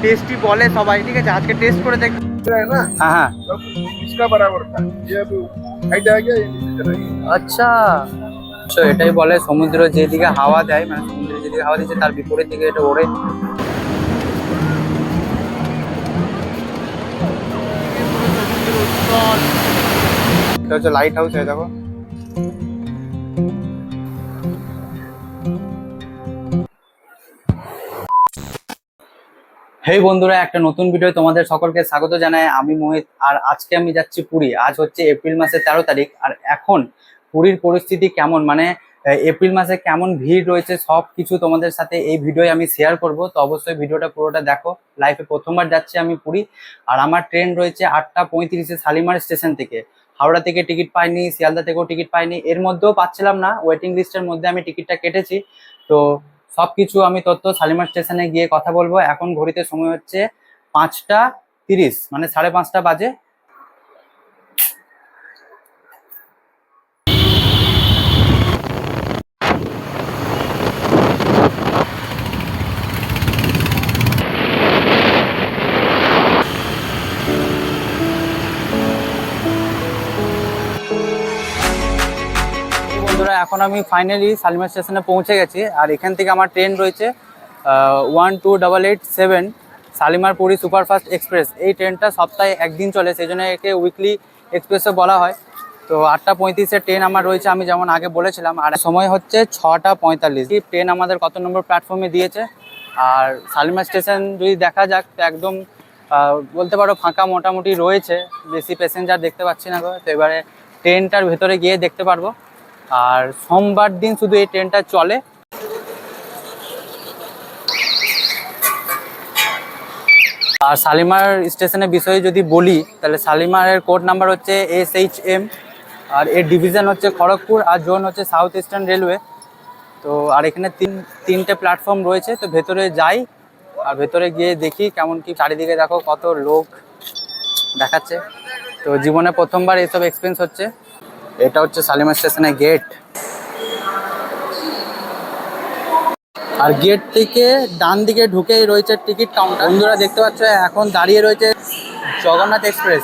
Tasty বলে সবাই, ঠিক আছে আজকে টেস্ট করে দেখ। হ্যাঁ হ্যাঁ আচ্ছা, তো এটাই বলে সমুদ্র যেদিকে হাওয়া দেয়, মানে সমুদ্রে যেদিকে হাওয়া দিচ্ছে তার বিপরীত দিকে এটা ওড়ে। এটা হচ্ছে লাইট হাউস, এই দেখো। হেই বন্ধুরা, একটা নতুন ভিডিও তোমাদের সকলকে স্বাগত জানাই। আমি মোহিত, আর আজকে আমি যাচ্ছি পুরী। আজ হচ্ছে এপ্রিল মাসের 13 তারিখ। আর এখন পুরীর পরিস্থিতি কেমন, মানে এপ্রিল মাসে কেমন ভিড় রয়েছে, সব কিছু তোমাদের সাথে এই ভিডিওয় আমি শেয়ার করব। তো অবশ্যই ভিডিওটা পুরোটা দেখো। লাইফে প্রথমবার যাচ্ছি আমি পুরী, আর আমার ট্রেন রয়েছে 8:35-এ শালিমার স্টেশন থেকে। হাওড়া থেকে টিকিট পাইনি, শিয়ালদা থেকেও টিকিট পাইনি, এর মধ্যেও পাচ্ছিলাম না, ওয়েটিং লিস্টের মধ্যে আমি টিকিটটা কেটেছি। তো সবকিছু আমি তথ্য শালিমার স্টেশনে গিয়ে কথা বলবো। এখন ঘড়িতে সময় হচ্ছে 5:30, মানে 5:30 বাজে। বন্ধুরা, এখন আমি ফাইনালি শালিমার স্টেশনে পৌঁছে গেছি। আর এখান থেকে আমার ট্রেন রয়েছে 12887 শালিমার পুরী সুপারফাস্ট এক্সপ্রেস। এই ট্রেনটা সপ্তাহে একদিন চলে, সেই জন্য একে উইকলি এক্সপ্রেসও বলা হয়। তো 8:35-এর ট্রেন আমার রয়েছে, আমি যেমন আগে বলেছিলাম। আর সময় হচ্ছে 6:45। ট্রেন আমাদের কত নম্বর প্ল্যাটফর্মে দিয়েছে। আর শালিমার স্টেশন যদি দেখা যাক তো একদম বলতে পারো ফাঁকা মোটামুটি রয়েছে, বেশি প্যাসেঞ্জার দেখতে পাচ্ছি না। তো এবারে ট্রেনটার ভেতরে গিয়ে দেখতে পারবো। আর সোমবার দিন শুধু এই ট্রেনটা চলে। আর শালিমার স্টেশনের বিষয়ে যদি বলি, তাহলে শালিমারের কোড নাম্বার হচ্ছে SHM, আর এর ডিভিশন হচ্ছে খড়গপুর, আর জোন হচ্ছে সাউথ ইস্টার্ন রেলওয়ে। তো আর এখানে তিনটে প্ল্যাটফর্ম রয়েছে। তো ভেতরে যাই, আর ভেতরে গিয়ে দেখি কেমন কি। চারিদিকে দেখো কত লোক দেখাচ্ছে। তো জীবনে প্রথমবার এইসব এক্সপিরিয়েন্স হচ্ছে। এটা হচ্ছে শালিমার স্টেশনের গেট। আর গেট থেকে ডান দিকে ঢুকেই রয়েছে টিকিট কাউন্টার। বন্ধুরা দেখতে পাচ্ছ এখন দাঁড়িয়ে রয়েছে জগন্নাথ এক্সপ্রেস।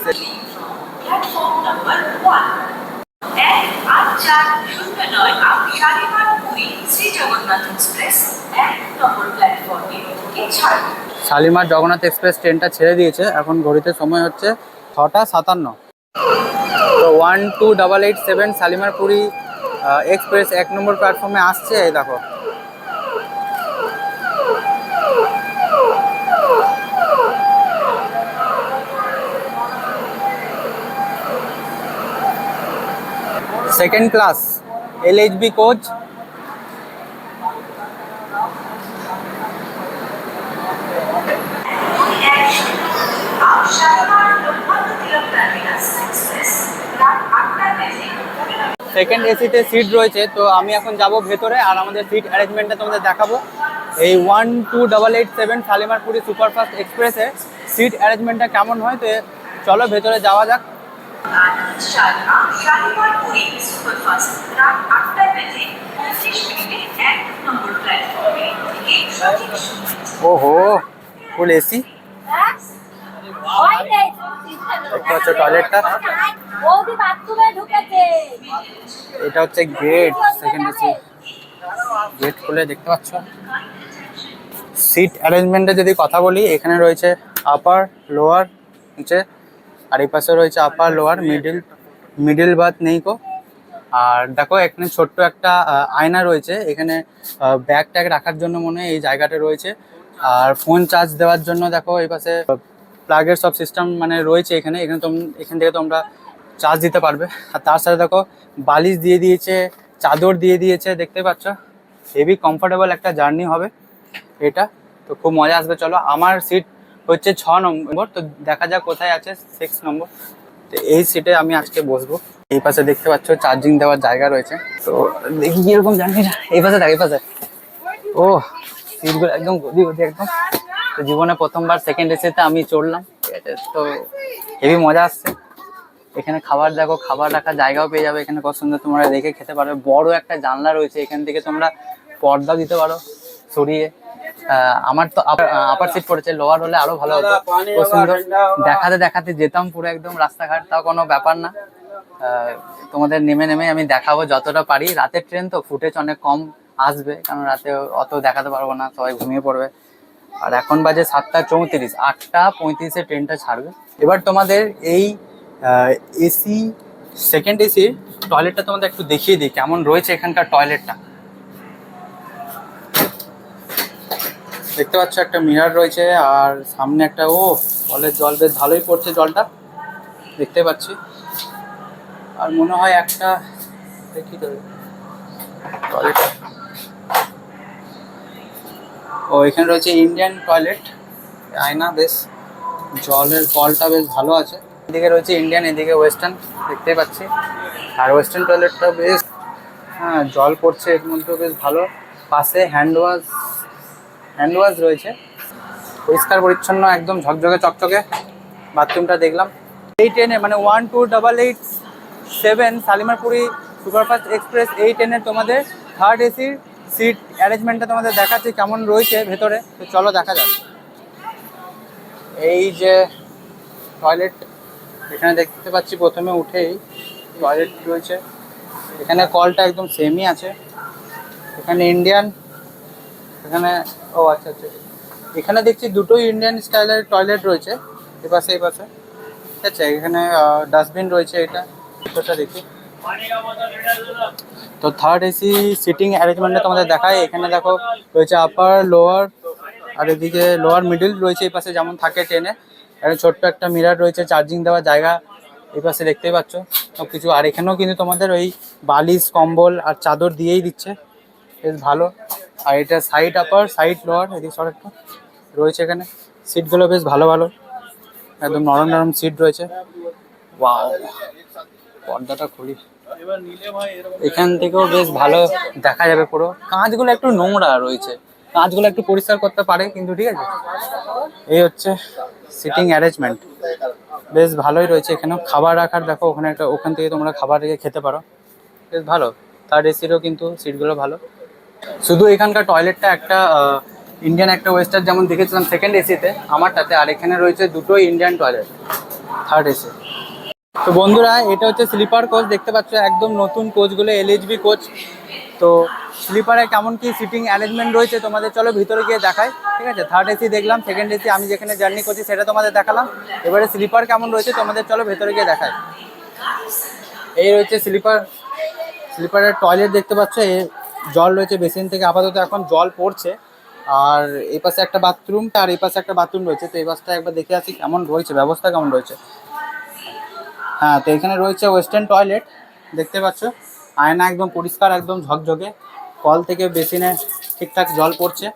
শালিমার জগন্নাথ এক্সপ্রেস ট্রেনটা ছেড়ে দিয়েছে। এখন ঘড়িতে সময় হচ্ছে 6:57। তো 12887 শালিমার পুরী এক্সপ্রেস 1 নম্বর প্ল্যাটফর্মে আসছে। এই দেখো, second class LHB coach. Second এসিতে সিট রয়েছে। তো আমি এখন যাব ভেতরে, আর আমাদের সিট অ্যারেঞ্জমেন্টটা তোমাদের দেখাবো। এই 12887 শালিমার পুরী সুপারফাস্ট এক্সপ্রেসে সিট অ্যারেঞ্জমেন্টটা কেমন হয়, তো চলো ভেতরে যাওয়া যাক। ওহো, ফুল এসি। দেখতে পাচ্ছ টয়লেটটা, এটা হচ্ছে গেট। সেকেন্ড এসি গেট খুলে দেখতে পাচ্ছ। সিট অ্যারেঞ্জমেন্টে যদি কথা বলি, এখানে রয়েছে আপার, লোয়ার, নিচে। আর এই পাশে রয়েছে আপার, লোয়ার, মিডিল বাথ নেই কো। আর দেখো এখানে ছোট্ট একটা আয়না রয়েছে, এখানে ব্যাগ ট্যাগ রাখার জন্য মনে হয় এই জায়গাটা রয়েছে। আর ফোন চার্জ দেওয়ার জন্য দেখো এই পাশে প্লাগের সব সিস্টেম মানে রয়েছে। এখানে এখান থেকে তোমরা চার্জ দিতে পারবে। আর তার সাথে দেখো বালিশ দিয়ে দিয়েছে, চাদর দিয়ে দিয়েছে, দেখতে পাচ্ছ। হেভি কমফোর্টেবল একটা জার্নি হবে এটা। তো খুব মজা আসবে। চলো, আমার সিট হচ্ছে 6 নম্বর। তো দেখা যাক কোথায় আছে 6 নম্বর। তো এই সিটে আমি আজকে বসবো। এই পাশে দেখতে পাচ্ছ চার্জিং দেওয়ার জায়গা রয়েছে। তো দেখি কিরকম জানি না। এই পাশে দেখ, এই পাশে। ও, সিটগুলো একদম গদি গদি একদম। তো জীবনে প্রথমবার সেকেন্ড এসিতে আমি চড়লাম, ঠিক আছে। তো হেভি মজা আসছে। এখানে খাবার দেখো, খাবার রাখার জায়গাও পেয়ে যাবে এখানে, কত সুন্দর তোমরা রেখে খেতে পারবে। বড় একটা জানলা রয়েছে, এখান থেকে তোমরা পর্দাও দিতে পারো সরিয়ে। আমার তো আপার সিট পড়েছে, লোয়ার হলে আরো ভালো হতো। খুব সুন্দর, দেখাতে দেখাতে যেতাম পুরো একদম রাস্তাঘাট, তাও কোনো ব্যাপার না। তোমাদের নেমে নেমে আমি দেখাবো যতটা পারি। রাতের ট্রেন তো ফুটেজ অনেক কম আসবে, কারণ রাতে অত দেখাতে পারবো না, সবাই ঘুমিয়ে পড়বে। আর এখন বাজে 7:34, 8:35-এ ট্রেনটা ছাড়বে। এবার তোমাদের এই এসি, সেকেন্ড এসির টয়লেটটা তোমাদের একটু দেখিয়ে দিই কেমন রয়েছে এখানকার টয়লেটটা। দেখতে পাচ্ছ একটা মিরার রয়েছে, আর সামনে একটা কলের জল বেশ ভালোই পড়ছে জলটা, দেখতে পাচ্ছি। আর মনে হয় একটা দেখি টয়লেট, এখানে রয়েছে ইন্ডিয়ান টয়লেট, আয়না, বেশ জলের কলটা বেশ ভালো আছে। এদিকে রয়েছে ইন্ডিয়ান, এদিকে ওয়েস্টার্ন, দেখতে পাচ্ছি। আর ওয়েস্টার্ন টয়লেটটা বেশ, হ্যাঁ জল পড়ছে এর মধ্যেও বেশ ভালো। পাশে হ্যান্ড ওয়াশ রয়েছে, পরিষ্কার পরিচ্ছন্ন, একদম ঝকঝকে চকচকে বাথরুমটা দেখলাম। এই ট্রেনে মানে 12877 শালিমারপুরি সুপারফাস্ট এক্সপ্রেস, এই ট্রেনের তোমাদের থার্ড এসির সিট অ্যারেঞ্জমেন্টটা তোমাদের দেখাচ্ছি কেমন রয়েছে ভেতরে। তো চলো দেখা যাক। এই যে টয়লেট, এখানে দেখতে পাচ্ছি প্রথমে উঠেই টয়লেট রয়েছে। এখানে কলটা একদম সেমই আছে। এখানে ইন্ডিয়ান, এখানে আচ্ছা, এখানে দেখছি দুটোই ইন্ডিয়ান স্টাইলের টয়লেট রয়েছে, এই পাশে ঠিক আছে। এখানে ডাস্টবিন রয়েছে, এটা দেখি। তো থার্ড এসি সিটিং অ্যারেঞ্জমেন্টটা তোমাদের দেখায়। এখানে দেখো রয়েছে আপার, লোয়ার, আর এদিকে লোয়ার মিডিল রয়েছে এই পাশে যেমন থাকে ট্রেনে। এখানে ছোট্ট একটা মিরার রয়েছে, চার্জিং দেওয়ার জায়গা এই পাশে দেখতেই পাচ্ছ সব কিছু। আর এখানেও কিন্তু তোমাদের ওই বালিশ, কম্বল আর চাদর দিয়েই দিচ্ছে, বেশ ভালো। আর এটা সাইড আপার, সাইড লোয়ার, এদিকে সব একটু রয়েছে। এখানে সিটগুলো বেশ ভালো একদম নরম নরম সিট রয়েছে। ওয়াও, পর্দাটা খুলি, এখান থেকেও বেশ ভালো দেখা যাবে পুরো। কাঁচগুলো একটু নোংরা রয়েছে, কাঁচগুলো একটু পরিষ্কার করতে পারে, কিন্তু ঠিক আছে। এই হচ্ছে সিটিং অ্যারেঞ্জমেন্ট, বেশ ভালোই রয়েছে। এখানেও খাবার রাখার দেখো, ওখান থেকে তোমরা খাবার রেখে খেতে পারো, বেশ ভালো। থার্ড এসিরও কিন্তু সিটগুলো ভালো। শুধু এখানকার টয়লেটটা একটা ইন্ডিয়ান, একটা ওয়েস্টার্ন যেমন দেখেছিলাম সেকেন্ড এসিতে আমারটাতে, আর এখানে রয়েছে দুটোই ইন্ডিয়ান টয়লেট থার্ড এসি। তো বন্ধুরা, এটা হচ্ছে স্লিপার কোচ, দেখতে পাচ্ছ একদম নতুন কোচগুলো, LHB কোচ। তো স্লিপারে কেমন কি সিটিং অ্যারেঞ্জমেন্ট রয়েছে তোমাদের চলো ভিতরে গিয়ে দেখাই, ঠিক আছে। থার্ড এসি দেখলাম, সেকেন্ড এসি আমি যেখানে জার্নি করছি সেটা তোমাদের দেখালাম। এবারে স্লিপার কেমন রয়েছে তোমাদের চলো ভেতরে গিয়ে দেখাই। এই রয়েছে স্লিপারের টয়লেট, দেখতে পাচ্ছ জল রয়েছে বেসিন থেকে, আপাতত এখন জল পড়ছে। আর এই পাশে একটা বাথরুম, আর এই পাশে একটা বাথরুম রয়েছে। তো এই পাশটা একবার দেখে আসি কেমন রয়েছে, ব্যবস্থা কেমন রয়েছে। হ্যাঁ, তো এখানে রয়েছে ওয়েস্টার্ন টয়লেট, দেখতে পাচ্ছ আয়না একদম পরিষ্কার, একদম ঝকঝকে, কল থেকে বেসিনে ঠিকঠাক জল পড়ছে।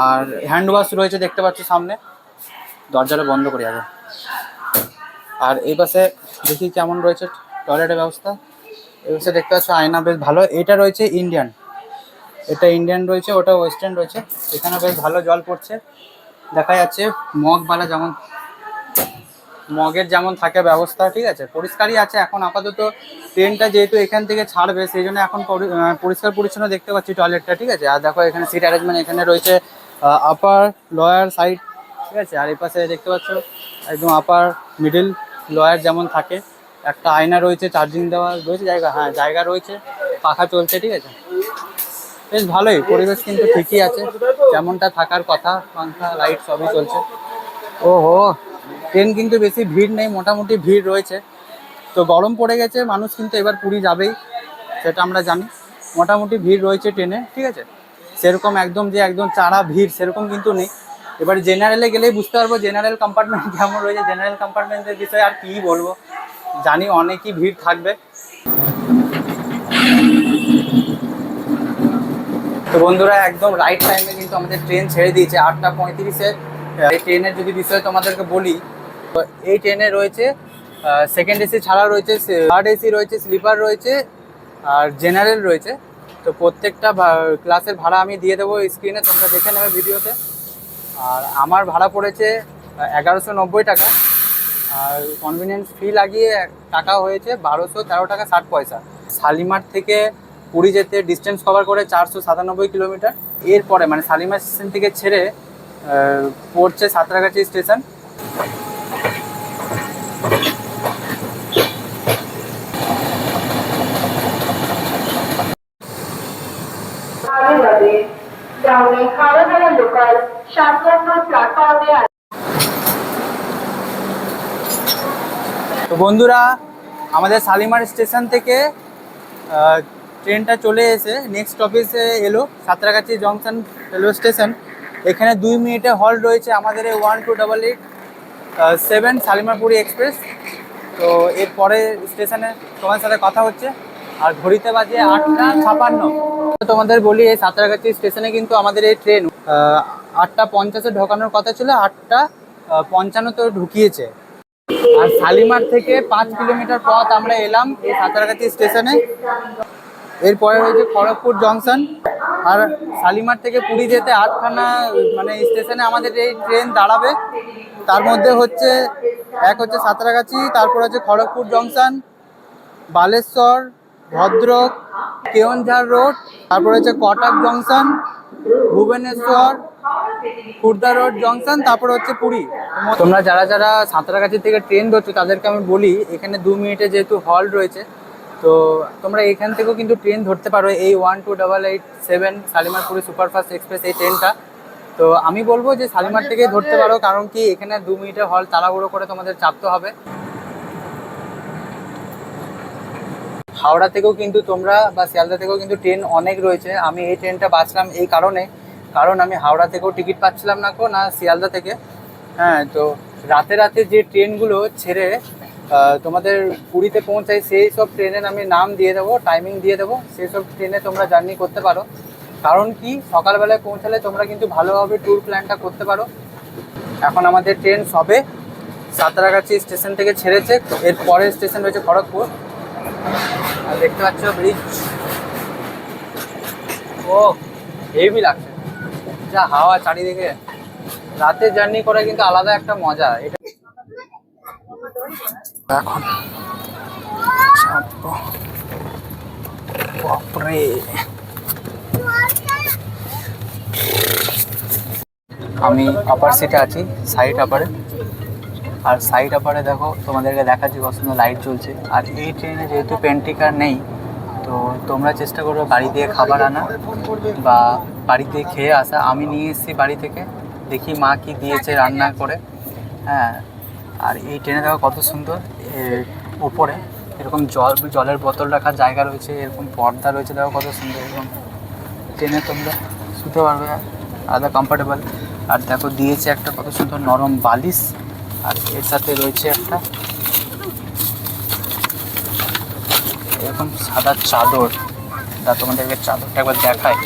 আর হ্যান্ড ওয়াশ রয়েছে, দেখতে পাচ্ছ সামনে। দরজাটা বন্ধ করি আগে। আর এই পাশে দেখি কেমন রয়েছে টয়লেটের ব্যবস্থা। এই পাশে দেখতে পাচ্ছ আয়না বেশ ভালো। এটা রয়েছে ইন্ডিয়ান, এটা ইন্ডিয়ান রয়েছে, ওটা ওয়েস্টার্ন রয়েছে। এখানে বেশ ভালো জল পড়ছে, দেখা যাচ্ছে মগবালা, যেমন মগের যেমন থাকে ব্যবস্থা, ঠিক আছে, পরিষ্কারই আছে। এখন আপাতত ট্রেনটা যেহেতু এখান থেকে ছাড়বে, সেই জন্য এখন পরিষ্কার পরিচ্ছন্ন দেখতে পাচ্ছি টয়লেটটা, ঠিক আছে। আর দেখো এখানে সিট অ্যারেঞ্জমেন্ট, এখানে রয়েছে আপার, লোয়ার, সাইড, ঠিক আছে। আর এই পাশে দেখতে পাচ্ছ একদম আপার, মিডিল, লোয়ার যেমন থাকে। একটা আয়না রয়েছে, চার্জিং দেওয়া রয়েছে জায়গা, হ্যাঁ জায়গা রয়েছে, পাখা চলছে, ঠিক আছে। বেশ ভালোই পরিবেশ, কিন্তু ঠিকই আছে যেমনটা থাকার কথা, পাখা, লাইট সবই চলছে। ওহো, ট্রেন কিন্তু বেশি ভিড় নেই, মোটামুটি ভিড় রয়েছে। তো গরম পড়ে গেছে, মানুষ কিন্তু এবার পুরী যাবেই, সেটা আমরা জানি। মোটামুটি ভিড় রয়েছে ট্রেনে, ঠিক আছে। সেরকম একদম যে একদম চাড়া ভিড় সেরকম কিন্তু নেই। এবার জেনারেলে গেলেই বুঝতে পারবো জেনারেল কম্পার্টমেন্ট কেমন রয়েছে। জেনারেল কম্পার্টমেন্টের বিষয়ে আর কী বলবো, জানি অনেকই ভিড় থাকবে। তো বন্ধুরা, একদম রাইট টাইমে কিন্তু আমাদের ট্রেন ছেড়ে দিয়েছে 8:35-এ। এই ট্রেনের যদি বিষয়ে তোমাদেরকে বলি, তো এই ট্রেনে রয়েছে সেকেন্ড এসি ছাড়া রয়েছে, থার্ড এসি রয়েছে, স্লিপার রয়েছে, আর জেনারেল রয়েছে। তো প্রত্যেকটা ক্লাসের ভাড়া আমি দিয়ে দেবো স্ক্রিনে, তোমরা দেখে নেবে ভিডিওতে। আর আমার ভাড়া পড়েছে 1190 টাকা, আর কনভিনিয়েন্স ফি লাগিয়ে টাকা হয়েছে 1213 টাকা 60 পয়সা। শালিমার থেকে পুরী যেতে ডিস্টেন্স কভার করে 497 কিলোমিটার। এরপরে মানে শালিমার স্টেশন থেকে ছেড়ে পড়ছে সাঁতরাগাছি স্টেশন। তো বন্ধুরা, আমাদের শালিমার স্টেশন থেকে ট্রেনটা চলে এসে নেক্সট স্টপেজে এলো সাঁতরাগাছি জংশন রেলওয়ে স্টেশন। এখানে 2 মিনিটে হল্ট রয়েছে আমাদের এই 12887 শালিমারপুরি এক্সপ্রেস। তো এরপরে স্টেশনে তোমার সাথে কথা হচ্ছে। আর ঘড়িতে বাজে 8:56। তোমাদের বলি এই সাঁতরাগাছি স্টেশনে কিন্তু আমাদের এই ট্রেন 8:50-এ ঢোকানোর কথা ছিল, 8:55 ঢুকিয়েছে। আর শালিমার থেকে 5 কিলোমিটার পথ আমরা এলাম এই সাঁতরাগাছি স্টেশনে। এরপরে রয়েছে খড়গপুর জংশন। আর শালিমার থেকে পুরী যেতে 8খানা মানে স্টেশনে আমাদের এই ট্রেন দাঁড়াবে। তার মধ্যে হচ্ছে এক হচ্ছে সাঁতরাগাছি, তারপর হচ্ছে খড়গপুর জংশন, বালেশ্বর, ভদ্রক, কেওনঝাড় রোড, তারপর হচ্ছে Cuttack junction, Bhubaneswar, Khurda road junction, তারপর হচ্ছে পুরী। তোমরা যারা যারা সাঁতরাগাছি থেকে ট্রেন ধরছো তাদেরকে আমি বলি, এখানে 2 মিনিটে যেহেতু হল্ট রয়েছে, তো তোমরা এখান থেকেও কিন্তু ট্রেন ধরতে পারো এই 12887 শালিমারপুরি সুপারফাস্ট এক্সপ্রেস এই ট্রেনটা। তো আমি বলবো যে শালিমার থেকেই ধরতে পারো, কারণ কি এখানে 2 মিনিটের হল্ট তাড়াহুড়ো করে তোমাদের চাপতে হবে। হাওড়া থেকেও কিন্তু তোমরা বা শিয়ালদা থেকেও কিন্তু ট্রেন অনেক রয়েছে। আমি এই ট্রেনটা বাছলাম এই কারণে, কারণ আমি হাওড়া থেকেও টিকিট পাচ্ছিলাম না না শিয়ালদা থেকে। হ্যাঁ, তো রাতে রাতে যে ট্রেনগুলো ছেড়ে তোমাদের পুরীতে পৌঁছায় সেই সব ট্রেনের আমি নাম দিয়ে দেবো, টাইমিং দিয়ে দেবো, সেই সব ট্রেনে তোমরা জার্নি করতে পারো। কারণ কি সকালবেলায় পৌঁছালে তোমরা কিন্তু ভালোভাবে ট্যুর প্ল্যানটা করতে পারো। এখন আমাদের ট্রেন সবে সাঁতরাগাছি স্টেশন থেকে ছেড়েছে, এর পরের স্টেশন রয়েছে খড়গপুর। আর দেখতে পাচ্ছ ব্রিজ, ও হেভি লাগছে, যা হাওয়া চারিদিকে। রাতে জার্নি করা কিন্তু আলাদা একটা মজা। এটা এখন বাপরে, আমি আপার সিটে আছি, সাইড আপারে। আর সাইড আপারে দেখো তোমাদেরকে দেখাচ্ছি কত সুন্দর লাইট জ্বলছে। আর এই ট্রেনে যেহেতু পেন্টিকার নেই, তো তোমরা চেষ্টা করো বাড়ি দিয়ে খাবার আনা বা বাড়ি দিয়ে খেয়ে আসা। আমি নিয়ে এসেছি বাড়ি থেকে, দেখি মা কি দিয়েছে রান্না করে। হ্যাঁ, আর এই ট্রেনে দেখো কত সুন্দর, উপরে এরকম জলের বোতল রাখার জায়গা রয়েছে, এরকম পর্দা রয়েছে, দেখো কত সুন্দর। এরকম ট্রেনে তোমরা শুতে পারবে আলাদা কমফোর্টেবল। আর দেখো দিয়েছে একটা কত সুন্দর নরম বালিশ, আর এর সাথে রয়েছে একটা এরকম সাদা চাদর। যা তোমাদেরকে চাদরটা একবার দেখায়।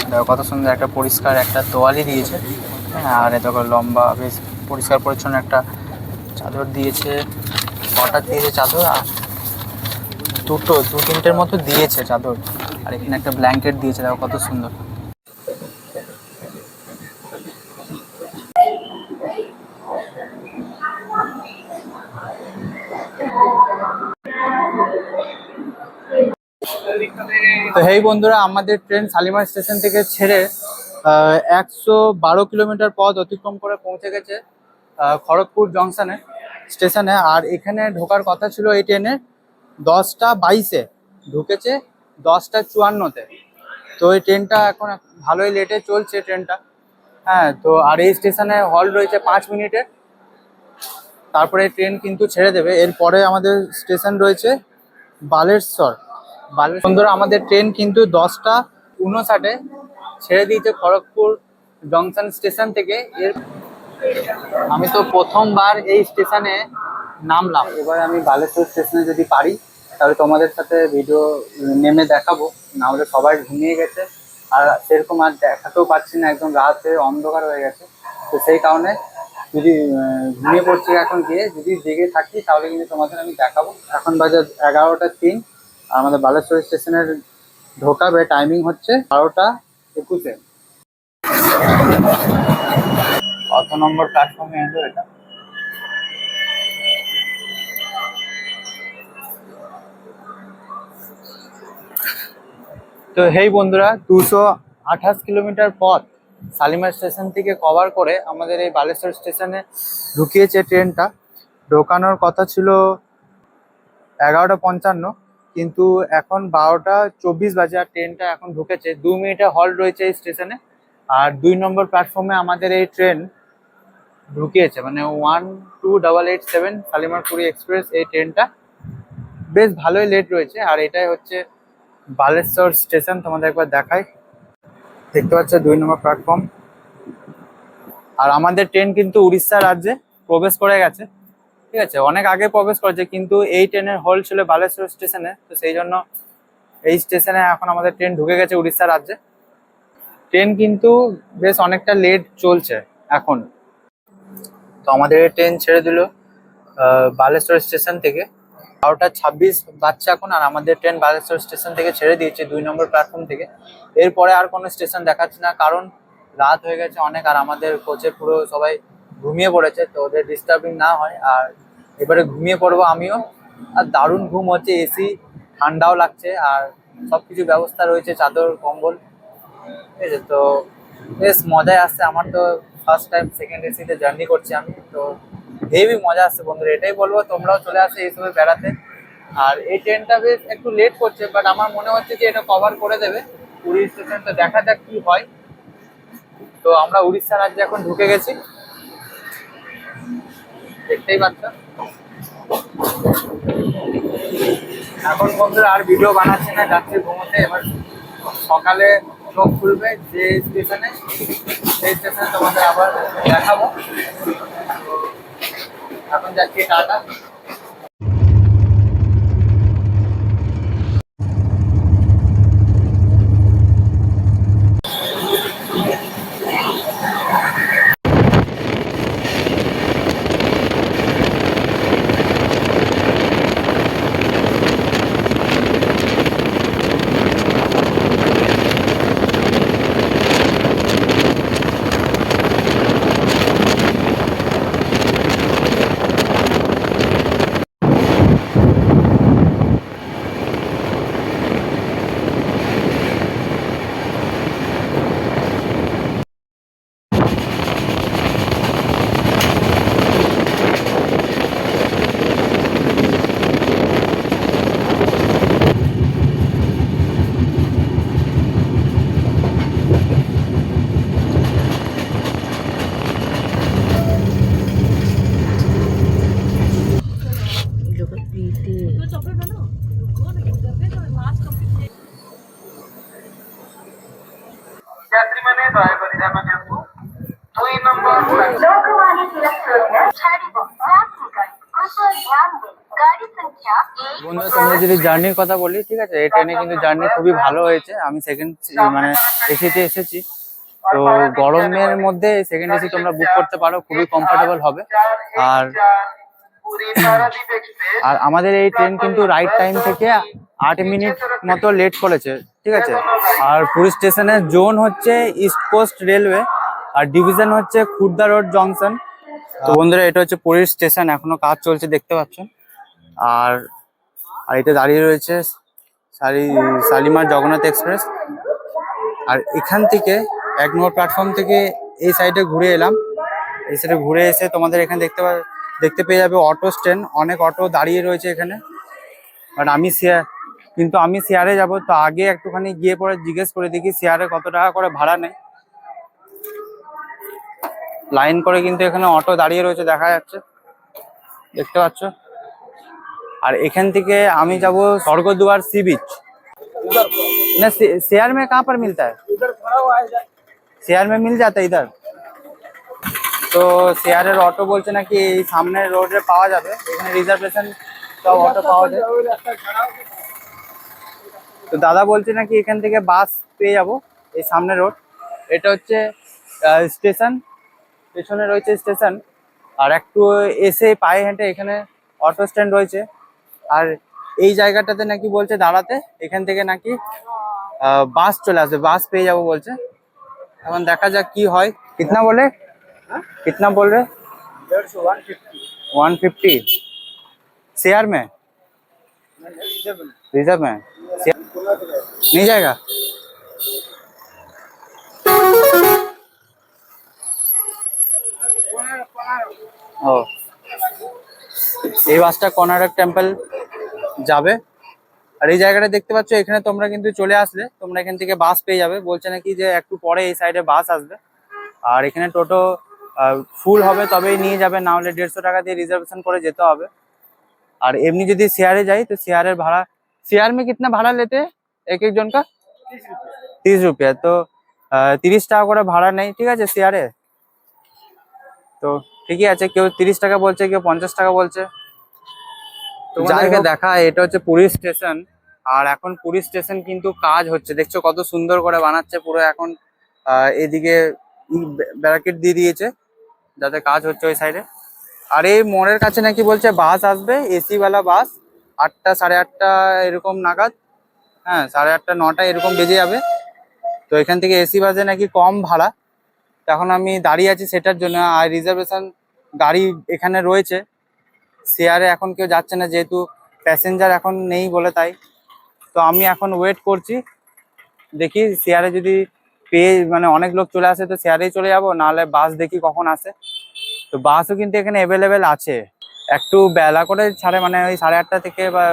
দেখো কত সুন্দর একটা পরিষ্কার একটা তোয়ালি দিয়েছে। হ্যাঁ, আর দেখো লম্বা বেশ পরিষ্কার পরিচ্ছন্ন একটা চাদর দিয়েছে। কটা দিয়েছে চাদর? আর দু তিনটের মতো দিয়েছে চাদর। আর এখানে একটা ব্ল্যাঙ্কেট দিয়েছে, দেখো কত সুন্দর। তো হেই বন্ধুরা, আমাদের ট্রেন শালিমার স্টেশন থেকে ছেড়ে 112 কিলোমিটার পথ অতিক্রম করে পৌঁছে গেছে খড়গপুর জংশনে স্টেশনে। আর এখানে ঢোকার কথা ছিল এই ট্রেনে 10:22-এ, ঢুকেছে 10:54-তে। তো এই ট্রেনটা এখন ভালোই লেটে চলছে ট্রেনটা। হ্যাঁ, তো আর এই স্টেশনে হল্ট রয়েছে 5 মিনিটের, তারপরে ট্রেন কিন্তু ছেড়ে দেবে। এরপরে আমাদের স্টেশন রয়েছে বালেশ্বর। বন্ধুরা, আমাদের ট্রেন কিন্তু 10:59-এ ছেড়ে দিয়েছে খড়গপুর জংশন স্টেশন থেকে। আমি তো প্রথমবার এই স্টেশনে নামলাম, এবার আমি বালেশ্বর স্টেশনে যদি পারি তাহলে তোমাদের সাথে ভিডিও নেমে দেখাবো, না হলে সবাই ঘুমিয়ে গেছে। আর সেরকম আর দেখাতেও পাচ্ছি না, একদম রাতে অন্ধকার হয়ে গেছে। তো সেই কারণে যদি ঘুমিয়ে পড়ছি এখন গিয়ে, যদি জেগে থাকি তাহলে কিন্তু তোমাদের আমি দেখাবো। এখন বাজে 11:03। আর আমাদের বালেশ্বর স্টেশনের ঢোকাবে টাইমিং হচ্ছে 12:21-এ। কত নম্বর প্ল্যাটফর্মে এলো এটা? তো হেই বন্ধুরা, 228 কিলোমিটার পথ শালিমার স্টেশন থেকে কভার করে আমাদের এই বালেশ্বর স্টেশনে ঢুকিয়েছে ট্রেনটা। ঢোকানোর কথা ছিল 11:55, কিন্তু এখন 12:24 বাজে আর ট্রেনটা এখন ঢুকেছে। 2 মিনিটের হল্ট রয়েছে এই স্টেশনে। আর 2 নম্বর প্ল্যাটফর্মে আমাদের এই ট্রেন ঢুকিয়েছে, মানে 12887 শালিমার পুরী এক্সপ্রেস। এই ট্রেনটা বেশ ভালোই লেট রয়েছে। আর এটাই হচ্ছে বালেশ্বর স্টেশন, তোমাদের একবার দেখাই। দেখতে পাচ্ছ 2 নম্বর প্ল্যাটফর্ম। আর আমাদের ট্রেন কিন্তু উড়িষ্যা রাজ্যে প্রবেশ করে গেছে, ঠিক আছে, অনেক আগে প্রবেশ করেছে, কিন্তু এই ট্রেনের হোল্ড ছিল বালেশ্বর স্টেশনে, তো সেই জন্য এই স্টেশনে এখন আমাদের ট্রেন ঢুকে গেছে উড়িষ্যা রাজ্যে। ট্রেন কিন্তু বেশ অনেকটা লেট চলছে এখন। তো আমাদের এই ট্রেন ছেড়ে দিল বালেশ্বর স্টেশন থেকে। 12:26 বাজছে এখন, আর আমাদের ট্রেন বালেশ্বর স্টেশন থেকে ছেড়ে দিয়েছে 2 নম্বর প্ল্যাটফর্ম থেকে। এরপরে আর কোনো স্টেশন দেখাচ্ছে না, কারণ রাত হয়ে গেছে অনেক, আর আমাদের কোচে পুরো সবাই ঘুমিয়ে পড়েছে, তো ওদের ডিস্টার্বিং না হয়। আর এবারে ঘুমিয়ে পড়বো আমিও। আর দারুণ ঘুম হচ্ছে, এসি, ঠান্ডাও লাগছে, আর সবকিছু ব্যবস্থা রয়েছে, চাদর কম্বল, ঠিক আছে। তো বেশ মজাই আসছে। আমার তো ফার্স্ট টাইম সেকেন্ড এসিতে জার্নি করছি আমি, তো হেভি মজা আসছে বন্ধুরা। এটাই বলবো, তোমরাও চলে আসে এইসবে বেড়াতে। আর এই ট্রেনটা বেশ একটু লেট করছে, বাট আমার মনে হচ্ছে যে এটা কভার করে দেবে পুরী স্টেশন। তো দেখা যাক কি হয়। তো আমরা উড়িষ্যা রাজ্যে এখন ঢুকে গেছি, দেখতেই পাচ্ছ। এখন বন্ধুরা আর ভিডিও বানাচ্ছি না, যাচ্ছি ঘুমোতে। এবার সকালে চোখ খুলবে যে স্টেশনে, সেই স্টেশনে তোমাদের আবার দেখাবো। এখন যাচ্ছি, টাটা। যাত্রীମାନେ ଦୟାକରି ଧ୍ୟାନ ଦିଅନ୍ତୁ, 2 নম্বর लोकमान्य तिलक टर्मिनल छाड़िब यात्रीगण कृपया ध्यान दें, गाड़ी संख्या 1। বন্ধুরা, তোমরা যদি জার্নির কথা বলি, ঠিক আছে, এই ট্রেনে কিন্তু জার্নি খুবই ভালো হয়েছে। আমি সেকেন্ড মানে এসিতে এসেছি, তো গরমের মধ্যে সেকেন্ড এসি তোমরা বুক করতে পারো, খুবই কমফোর্টেবল হবে। আর আর আমাদের এই ট্রেন কিন্তু রাইট টাইম থেকে 8 মিনিট মতো লেট করেছে, ঠিক আছে। আর পুরী স্টেশনের জোন হচ্ছে ইস্ট কোস্ট রেলওয়ে, আর ডিভিশন হচ্ছে খুর্দা রোড জংশন। তো বন্ধুরা, এটা হচ্ছে পুরীর স্টেশন, এখনো কাজ চলছে, দেখতে পাচ্ছ। আর আর এটা দাঁড়িয়ে রয়েছে শালিমার জগন্নাথ এক্সপ্রেস। আর এখান থেকে 1 নম্বর প্ল্যাটফর্ম থেকে এই সাইডে ঘুরে এলাম। এই সাইডে ঘুরে এসে তোমাদের এখানে দেখতে পেয়ে যাবে অটো স্ট্যান্ড, অনেক অটো দাঁড়িয়ে রয়েছে এখানে। বাট আমি শেয়ারে যাব, তো আগে একটুখানি গিয়ে পরে জিজ্ঞেস করে দেখি শেয়ারে কত টাকা করে ভাড়া নেয়। লাইন করে কিন্তু এখানে অটো দাঁড়িয়ে রয়েছে, দেখা যাচ্ছে, দেখতে পাচ্ছ। আর এখান থেকে আমি যাব স্বর্গদুয়ার सी बीच। ना शेयर में कहाँ पर मिलता है? शेयर में मिल जाता है इधर। তো শেয়ারের অটো বলছে নাকি এই সামনের রোডে পাওয়া যাবে, এখানে রিজার্ভেশন সব অটো পাওয়া যায়। তো দাদা বলছে নাকি এখান থেকে বাস পেয়ে যাবো, এই সামনের রোড। এটা হচ্ছে স্টেশন, পেছনে রয়েছে স্টেশন। আর একটু এসে পায়ে হেঁটে এখানে অটো স্ট্যান্ড রয়েছে। আর এই জায়গাটাতে নাকি বলছে দাঁড়াতে, এখান থেকে নাকি বাস চলে আসবে, বাস পেয়ে যাবো বলছে। এখন দেখা যাক কি হয়। কিতনা বলে, कितना बोल रहे? 150 शेयर में, रिजर्व में नहीं जाएगा। ও, এই বাসটা কোনারক টেম্পল যাবে। আর এই জায়গাটা দেখতে পাচ্ছ, এখানে তোমরা কিন্তু চলে আসলে তোমরা এখান থেকে বাস পেয়ে যাবে। বলছে নাকি যে একটু পরে এই সাইডে বাস আসবে। আর এখানে টোটো ফুল হবে তবেই নিয়ে যাবে, না হলে 150 টাকা দিয়ে রিজার্ভেশন করে যেতে হবে। আর এমনি যদি শেয়ারে যাই তো শেয়ারের ভাড়া, शेयर में कितना भाड़ा लेते हैं एक एक जन का? 30 रुपया। तो 30 টাকা করে ভাড়া নেই, ঠিক আছে শেয়ারে। তো ঠিকই আছে, কেউ 30 টাকা বলছে, কেউ 50 টাকা বলছে। তোমাদেরকে দেখা, এটা হচ্ছে পুরী স্টেশন। আর এখন পুরী স্টেশন কিন্তু কাজ হচ্ছে, দেখছো কত সুন্দর করে বানাচ্ছে পুরো। এখন এদিকে ব্যারাকেট দিয়ে দিয়েছে যাতে কাজ হচ্ছে ওই সাইডে। আর এই মোড়ের কাছে নাকি বলছে বাস আসবে, এসি ওয়ালা বাস 8টা 8:30 এরকম নাগাদ। হ্যাঁ, 8:30 9টা এরকম বেজে যাবে। তো এখান থেকে এসি বাসে নাকি কম ভাড়া। তো এখন আমি দাঁড়িয়ে আছি সেটার জন্য। আর রিজার্ভেশন গাড়ি এখানে রয়েছে, শেয়ারে এখন কেউ যাচ্ছে না যেহেতু প্যাসেঞ্জার এখন নেই বলে, তাই। তো আমি এখন ওয়েট করছি, দেখি শেয়ারে যদি পেয়ে মানে অনেক লোক চলে আসে তো শেয়ারেই চলে যাবো, নাহলে বাস দেখি কখন আসে। তো বাসও কিন্তু এখানে অ্যাভেলেবেল আছে। একটু বেলা করে ছাড়ে, মানে ওই 8:30 থেকে বা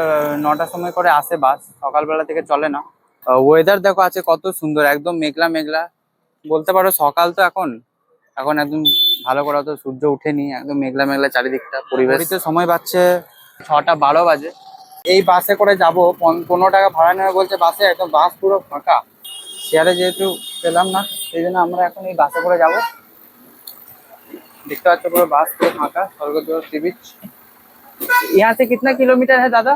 9টার সময় করে আসে বাস, সকালবেলা থেকে চলে না। ওয়েদার দেখো আছে কত সুন্দর, একদম মেঘলা মেঘলা বলতে পারো। সকাল তো এখন এখন একদম ভালো করে তো সূর্য উঠেনি, একদম মেঘলা মেঘলা চারিদিকটা পরিবেশ। তো সময় পাচ্ছে 6টা 12 বাজে। এই বাসে করে যাব, 15 টাকা ভাড়া নেবে বলছে বাসে। একদম বাস পুরো ফাঁকা, শেয়ারে যেহেতু পেলাম না সেই জন্য আমরা এখন এই বাসে করে যাব। देखते पाচ্ছ পুরো বাস পুরো ফাঁকা। স্বর্গদ্বার সি বিচ यहाँ से कितना किलोमीटर है दादा?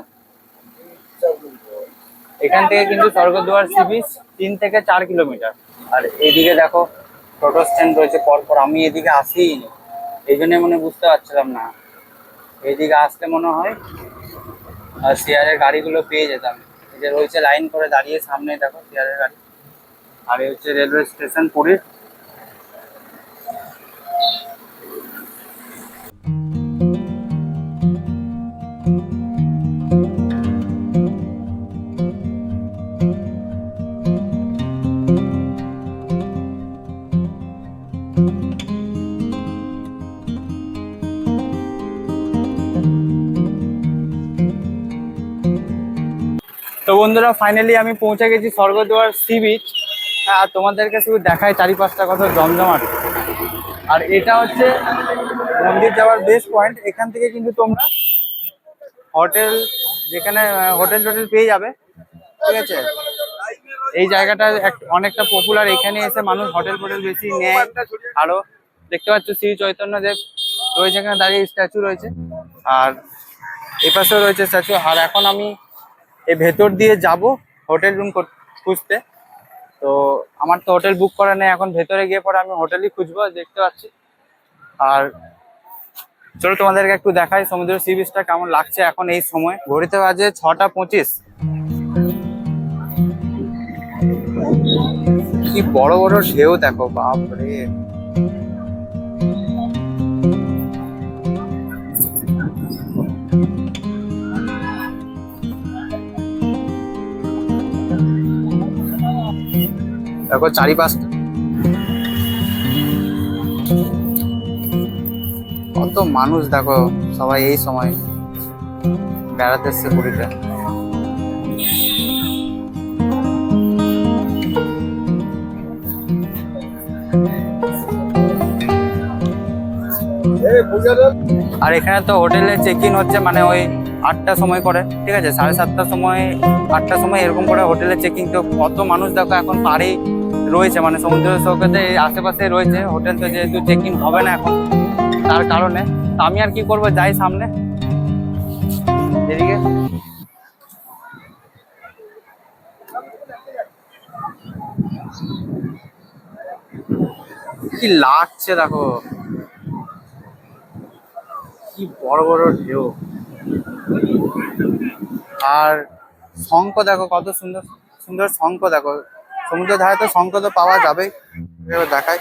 এখান থেকে কিন্তু স্বর্গদ্বার সি বিচ 3 থেকে 4 কিলোমিটার। আর এদিকে দেখো টোটো স্ট্যান্ড রয়েছে পরপর। আমি এদিকে আসিনি, এই জন্য মনে বুঝতে পারছিলাম না। এইদিকে আসলে মনে হয় আর শেয়ারের গাড়িগুলো পেয়ে যেতাম। এই যে রয়েছে লাইন করে দাঁড়িয়ে, সামনে দেখো শেয়ারের গাড়ি। আর এই হচ্ছে রেলওয়ে স্টেশন পুরীর। তো বন্ধুরা ফাইনালি আমি পৌঁছে গেছি স্বর্গদ্বার সি বিচ। আর তোমাদেরকে শুধু দেখায় চারিপাশটা কত জমজমাট। আর এটা হচ্ছে মন্দির যাওয়ার বেস্ট পয়েন্ট। এখান থেকে কিন্তু তোমরা হোটেল, যেখানে হোটেল টোটেল পেয়ে যাবে, ঠিক আছে। এই জায়গাটা অনেকটা পপুলার, এখানে এসে মানুষ হোটেল ফোটেল বেশি নেয়। আরো দেখতে পাচ্ছ শ্রী চৈতন্য দেব রয়েছে এখানে দাঁড়িয়ে, স্ট্যাচু রয়েছে। আর এপাশেও রয়েছে স্ট্যাচু। আর এখন আমি এই ভেতর দিয়ে যাব হোটেল রুম খুঁজতে। তো আমার তো হোটেল বুক করা নেই, এখন ভেতরে গিয়ে পরে আমি হোটেলই খুঁজবো, দেখতে পাচ্ছি। আর চলো তোমাদেরকে একটু দেখাই সমুদ্র সি বিচটা কেমন লাগছে এখন এই সময়। ঘড়িতে বাজে 6টা 25। কি বড় বড় ঢেউ দেখো, বাপরে। দেখো চারিপাশটা কত মানুষ, দেখো সবাই এই সময় বেড়াতে এসছে পুরীতে। আর এখানে তো হোটেলে চেক ইন হচ্ছে মানে ওই 8টার সময় করে, ঠিক আছে। 7:30টার সময় 8টার সময় এরকম করে হোটেলে চেকিং। তো কত মানুষ দেখো এখন পাড়েই রয়েছে, মানে সমুদ্র সৈকতে আশেপাশে রয়েছে হোটেল। তো যেহেতু চেক ইন হবে না এখন, তার কারণে তো আমি আর কি করবো, যাই সামনে এদিকে। কি লাগছে দেখো, কি বড় বড় ঢেউ। আর শঙ্খ দেখো কত সুন্দর সুন্দর শঙ্খ দেখো। সমুদ্রের ধারে তো শঙ্খ তো পাওয়া যাবেই, দেখায়।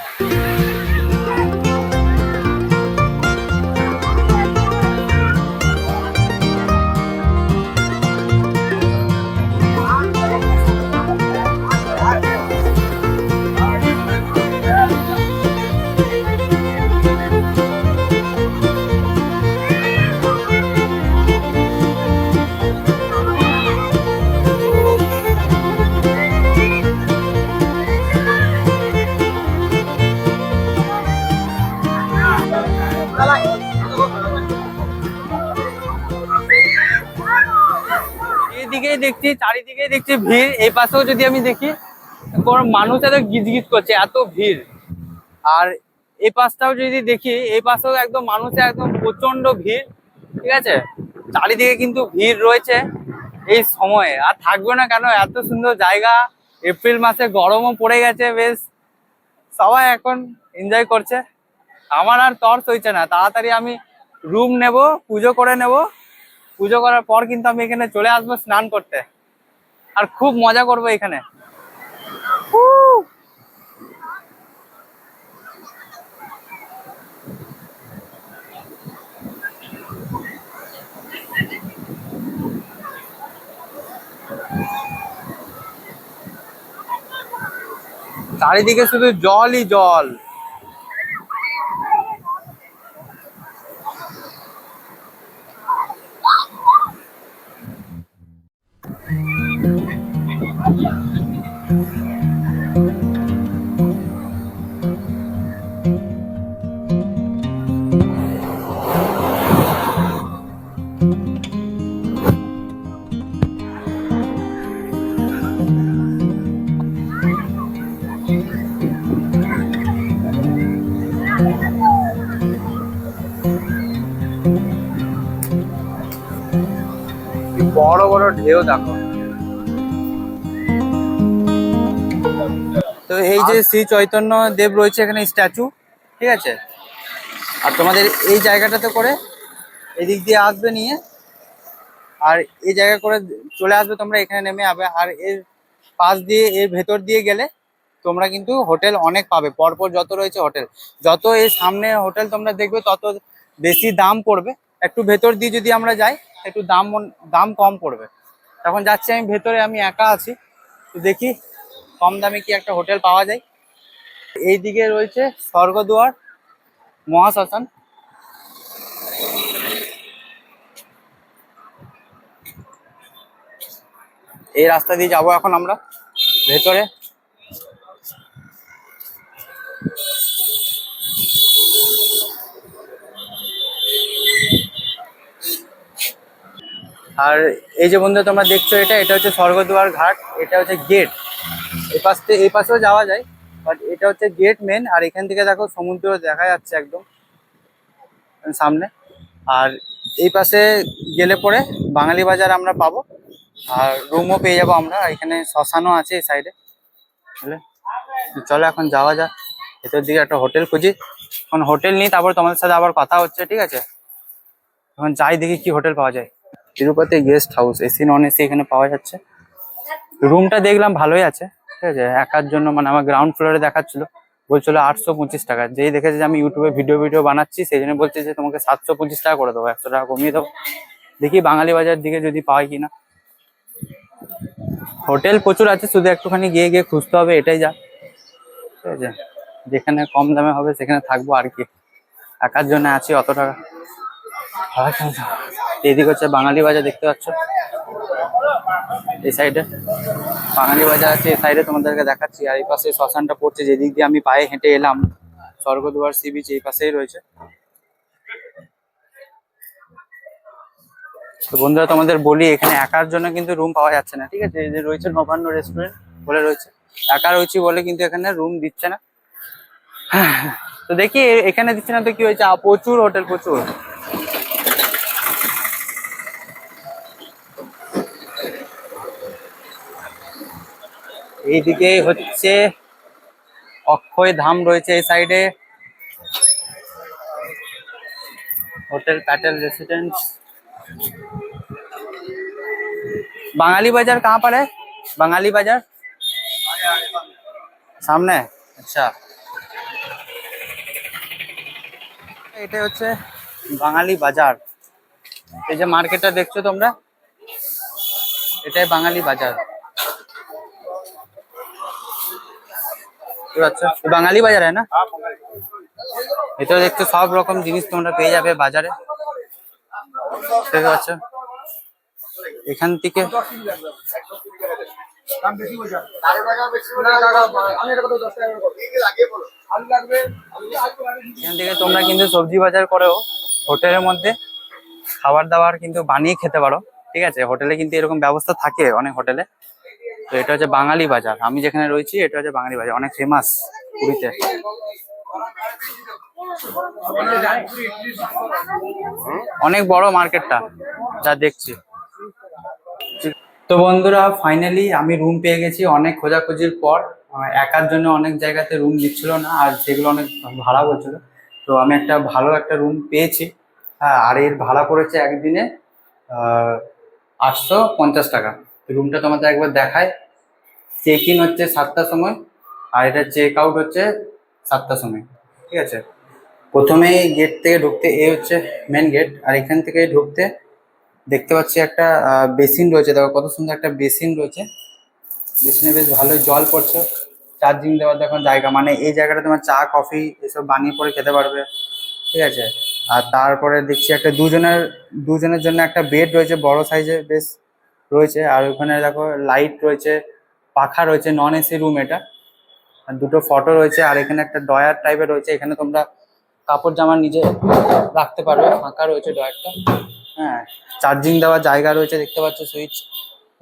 দেখছি চারিদিকে দেখছি ভিড়। এই পাশেও যদি আমি দেখি কোনো মানুষ এত গিজগিজ করছে, এত ভিড়। আর এই পাশটাও যদি দেখি, এই পাশেও একদম মানুষের একদম প্রচন্ড ভিড়, ঠিক আছে। চারিদিকে কিন্তু ভিড় রয়েছে এই সময়ে, আর থাকবে না কেন, এত সুন্দর জায়গা। এপ্রিল মাসে গরমও পড়ে গেছে বেশ, সবাই এখন এনজয় করছে। আমার আর তর সইছে না, তাড়াতাড়ি আমি রুম নেব, পুজো করে নেব। পুজো করার পর কিন্তু আমি এখানে চলে আসবো স্নান করতে, আর খুব মজা করবো এখানে। চারিদিকে শুধু জলই জল। বড় বড় ঢেউ দেখো। তো এই যে শ্রী চৈতন্য দেব রয়েছে এখানে স্ট্যাচু, ঠিক আছে। আর তোমাদের এই জায়গাটাতে করে এদিক দিয়ে আসবে নিয়ে, আর এই জায়গা করে চলে আসবে তোমরা, এখানে নেমে যাবে। আর এর পাশ দিয়ে, এর ভেতর দিয়ে গেলে তোমরা কিন্তু হোটেল অনেক পাবে। পরপর যত রয়েছে হোটেল, যত এই সামনে হোটেল তোমরা দেখবে তত বেশি দাম পড়বে। একটু ভেতর দিয়ে যদি আমরা যাই একটু দাম কম পড়বে। তখন যাচ্ছি আমি ভেতরে, আমি একা আছি, তো দেখি কম দামে কি একটা হোটেল পাওয়া যায়। এইদিকে রয়েছে স্বর্গদুয়ার মহাশ্মশান। এই রাস্তা দিয়ে যাবো এখন আমরা ভেতরে। আর এই যে বন্ধু তোমরা দেখছো, এটা হচ্ছে স্বর্গদুয়ার ঘাট, এটা হচ্ছে গেট। এই পাশেও যাওয়া যায়, বাট এটা হচ্ছে গেট মেন। আর এখান থেকে দেখো সমুদ্র দেখা যাচ্ছে একদম সামনে। আর এই পাশে গেলে পরে বাঙালি বাজার আমরা পাবো, আর রুমও পেয়ে যাবো আমরা। এখানে শ্মশানও আছে এই সাইডে। চলো এখন যাওয়া যাক ভেতর দিকে, একটা হোটেল খুঁজি। এখন হোটেল নিই, তারপর তোমাদের সাথে আবার কথা হচ্ছে, ঠিক আছে। এখন যাই দেখি কি হোটেল পাওয়া যায়। Tirupati guest house, AC non AC এখানে পাওয়া যাচ্ছে। রুমটা দেখলাম ভালোই আছে, ঠিক আছে। একার জন্য মানে আমার গ্রাউন্ড ফ্লোরে দেখাচ্ছিল, বলছিল 825 টাকা। যেই দেখেছে যে আমি ইউটিউবে ভিডিও বানাচ্ছি, সেই জন্য বলছে যে তোমাকে 725 টাকা করে দেবো, 100 টাকা কমিয়ে দেবো। দেখি বাঙালি বাজার দিকে যদি পাই কিনা। হোটেল প্রচুর আছে, শুধু একটুখানি গিয়ে গিয়ে খুঁজতে হবে, এটাই যা, ঠিক আছে। যেখানে কম দামে হবে সেখানে থাকবো আর কি। একার জন্য আছি অত টাকা। এদিকে হচ্ছে বাঙালি বাজার, দেখতে পাচ্ছ এই সাইডে বাঙালি বাজার আছে, এই সাইডে তোমাদেরকে দেখাচ্ছি। আর এই পাশে শ্মশানটা পড়ছে, যেদিক দিয়ে আমি পায়ে হেঁটে এলাম। স্বর্গদুয়ার সি বিচ এই পাশেই রয়েছে। তো বন্ধুরা তোমাদের বলি, এখানে একার জন্য কিন্তু রুম পাওয়া যাচ্ছে না, ঠিক আছে। এই যে রয়েছে নবান্ন রেস্টুরেন্ট বলে রয়েছে, একা রয়েছে বলে কিন্তু এখানে রুম দিচ্ছে না। তো দেখি এখানে দিচ্ছে না তো কি হয়েছে, প্রচুর হোটেল প্রচুর। এইদিকে হচ্ছে অক্ষয় ধাম রয়েছে এই সাইডে, হোটেল প্যাটেল रेसिडेंस। बांगाली बाजार कहाँ पर है? बांगाली बाजार सामने। अच्छा, এটা হচ্ছে বাঙালি বাজার। এই যে মার্কেটটা দেখছো তোমরা, এটাই বাঙালি বাজার। আচ্ছা, বাঙালি বাজার है ना? এটা দেখতে সব রকম জিনিস তোমরা পেয়ে যাবে বাজারে, ঠিক আছে। এখান থেকে তোমরা কিন্তু সবজি বাজার করেও হোটেলের মধ্যে খাবার দাবার কিন্তু বানিয়ে খেতে পারো, ঠিক আছে, হোটেলে কিন্তু এরকম ব্যবস্থা থাকে অনেক হোটেলে। তো এটা হচ্ছে বাঙালি বাজার, আমি যেখানে রয়েছি এটা হচ্ছে বাঙালি বাজার, অনেক ফেমাস পুরীতে। অনেক বড় মার্কেটটা যা দেখছি। তো বন্ধুরা ফাইনালি আমি রুম পেয়ে গেছি অনেক খোঁজাখুঁজির পর। একার জন্য অনেক জায়গাতে রুম দিচ্ছিল না, আর সেগুলো অনেক ভাড়া বলছিল। তো আমি একটা ভালো একটা রুম পেয়েছি। হ্যাঁ, আর এর ভাড়া পড়েছে একদিনে 850 টাকা। রুমটা তোমাদের একবার দেখায়। চেক ইন হচ্ছে 7টার সময়, আর এটা চেক আউট হচ্ছে 7টার সময়। ঠিক আছে, প্রথমেই গেট থেকে ঢুকতে হচ্ছে মেন গেট, আর এখান থেকে ঢুকতে দেখতে পাচ্ছি একটা বেসিন রয়েছে। দেখো কত সুন্দর একটা বেসিন রয়েছে, বেসিনে বেশ ভালোই জল পড়ছে। চার্জিং দেওয়ার দেখো জায়গা, মানে এই জায়গাটা তোমার চা কফি এসব বানিয়ে পরে খেতে পারবে। ঠিক আছে, আর তারপরে দেখছি একটা দুজনের জন্য একটা বেড রয়েছে, বড় সাইজে বেশ রয়েছে। আর ওখানে দেখো লাইট রয়েছে, পাখা রয়েছে, নন এসি রুম এটা। আর দুটো ফটো রয়েছে, আর এখানে একটা ডয়ার টাইপের রয়েছে, এখানে তোমরা কাপড় জামা নিজে রাখতে পারবে, ফাঁকা রয়েছে ডয়ারটা। হ্যাঁ, চার্জিং দেওয়ার জায়গা রয়েছে, দেখতে পাচ্ছ সুইচ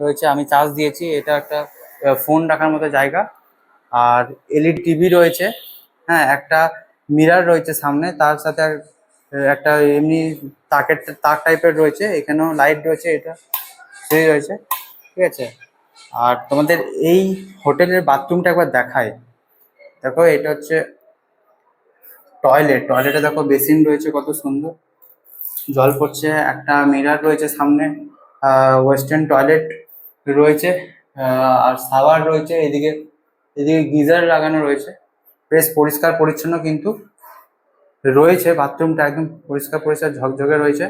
রয়েছে, আমি চার্জ দিয়েছি। এটা একটা ফোন রাখার মতো জায়গা। আর এলইডি টিভি রয়েছে। হ্যাঁ, একটা মিরর রয়েছে সামনে, তার সাথে একটা এমনি তাক টাইপের রয়েছে, এখানেও লাইট রয়েছে, এটা সেই রয়েছে। ঠিক আছে, আর তোমাদের এই হোটেলের বাথরুমটা একবার দেখায়। দেখো এটা হচ্ছে টয়লেটে দেখো বেসিন রয়েছে, কত সুন্দর জল পড়ছে, একটা মিরর রয়েছে সামনে, ওয়েস্টার্ন টয়লেট রয়েছে, আর শাওয়ার রয়েছে। এদিকে এদিকে গিজার লাগানো রয়েছে, বেশ পরিষ্কার পরিচ্ছন্ন কিন্তু রয়েছে। বাথরুমটা একদম পরিষ্কার পরিষ্কার ঝকঝকে রয়েছে,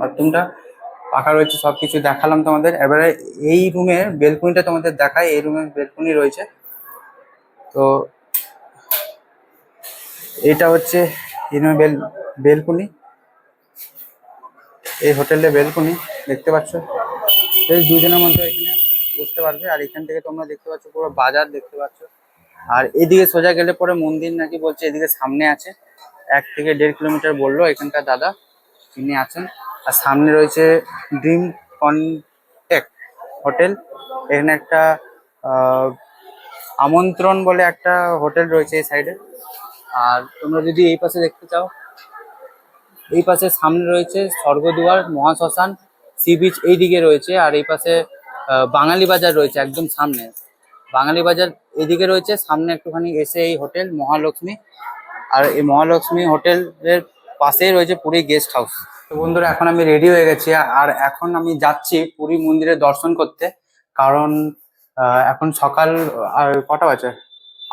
বাথরুমটা পাখা রয়েছে, সবকিছু দেখালাম তোমাদের। এবারে এই রুমের বেলকনিটা তোমাদের দেখায়। এই রুমের বেলকনি রয়েছে, তো এটা হচ্ছে এই রুমের বেলকনি, এই হোটেলের বেলকনি দেখতে পাচ্ছ। এই দুজনের মধ্যে এখানে বসতে পারবে, আর এখান থেকে তোমরা দেখতে পাচ্ছ পুরো বাজার দেখতে পাচ্ছ। আর এদিকে সোজা গেলে পরে মন্দির নাকি বলছে এদিকে সামনে আছে, 1 থেকে 1.5 কিলোমিটার বললো এখানকার দাদা তিনি আছেন। আর সামনে রয়েছে ড্রিম কনটেক্ট হোটেল, এখানে একটা আমন্ত্রণ বলে একটা হোটেল রয়েছে এই সাইডে। আর তোমরা যদি এই পাশে দেখতে চাও, এই পাশে সামনে রয়েছে স্বর্গদুয়ার, মহাশ্মশান, সি বিচ এইদিকে রয়েছে। আর এই পাশে বাঙালি বাজার রয়েছে একদম সামনে, বাঙালি বাজার এইদিকে রয়েছে সামনে একটুখানি এসে এই হোটেল মহালক্ষ্মী। আর এই মহালক্ষ্মী হোটেলের পাশেই রয়েছে পুরী গেস্ট হাউস। তো বন্ধুরা এখন আমি রেডি হয়ে গেছি, আর এখন আমি যাচ্ছি পুরী মন্দিরে দর্শন করতে। কারণ এখন সকাল, আর কটা বাজে,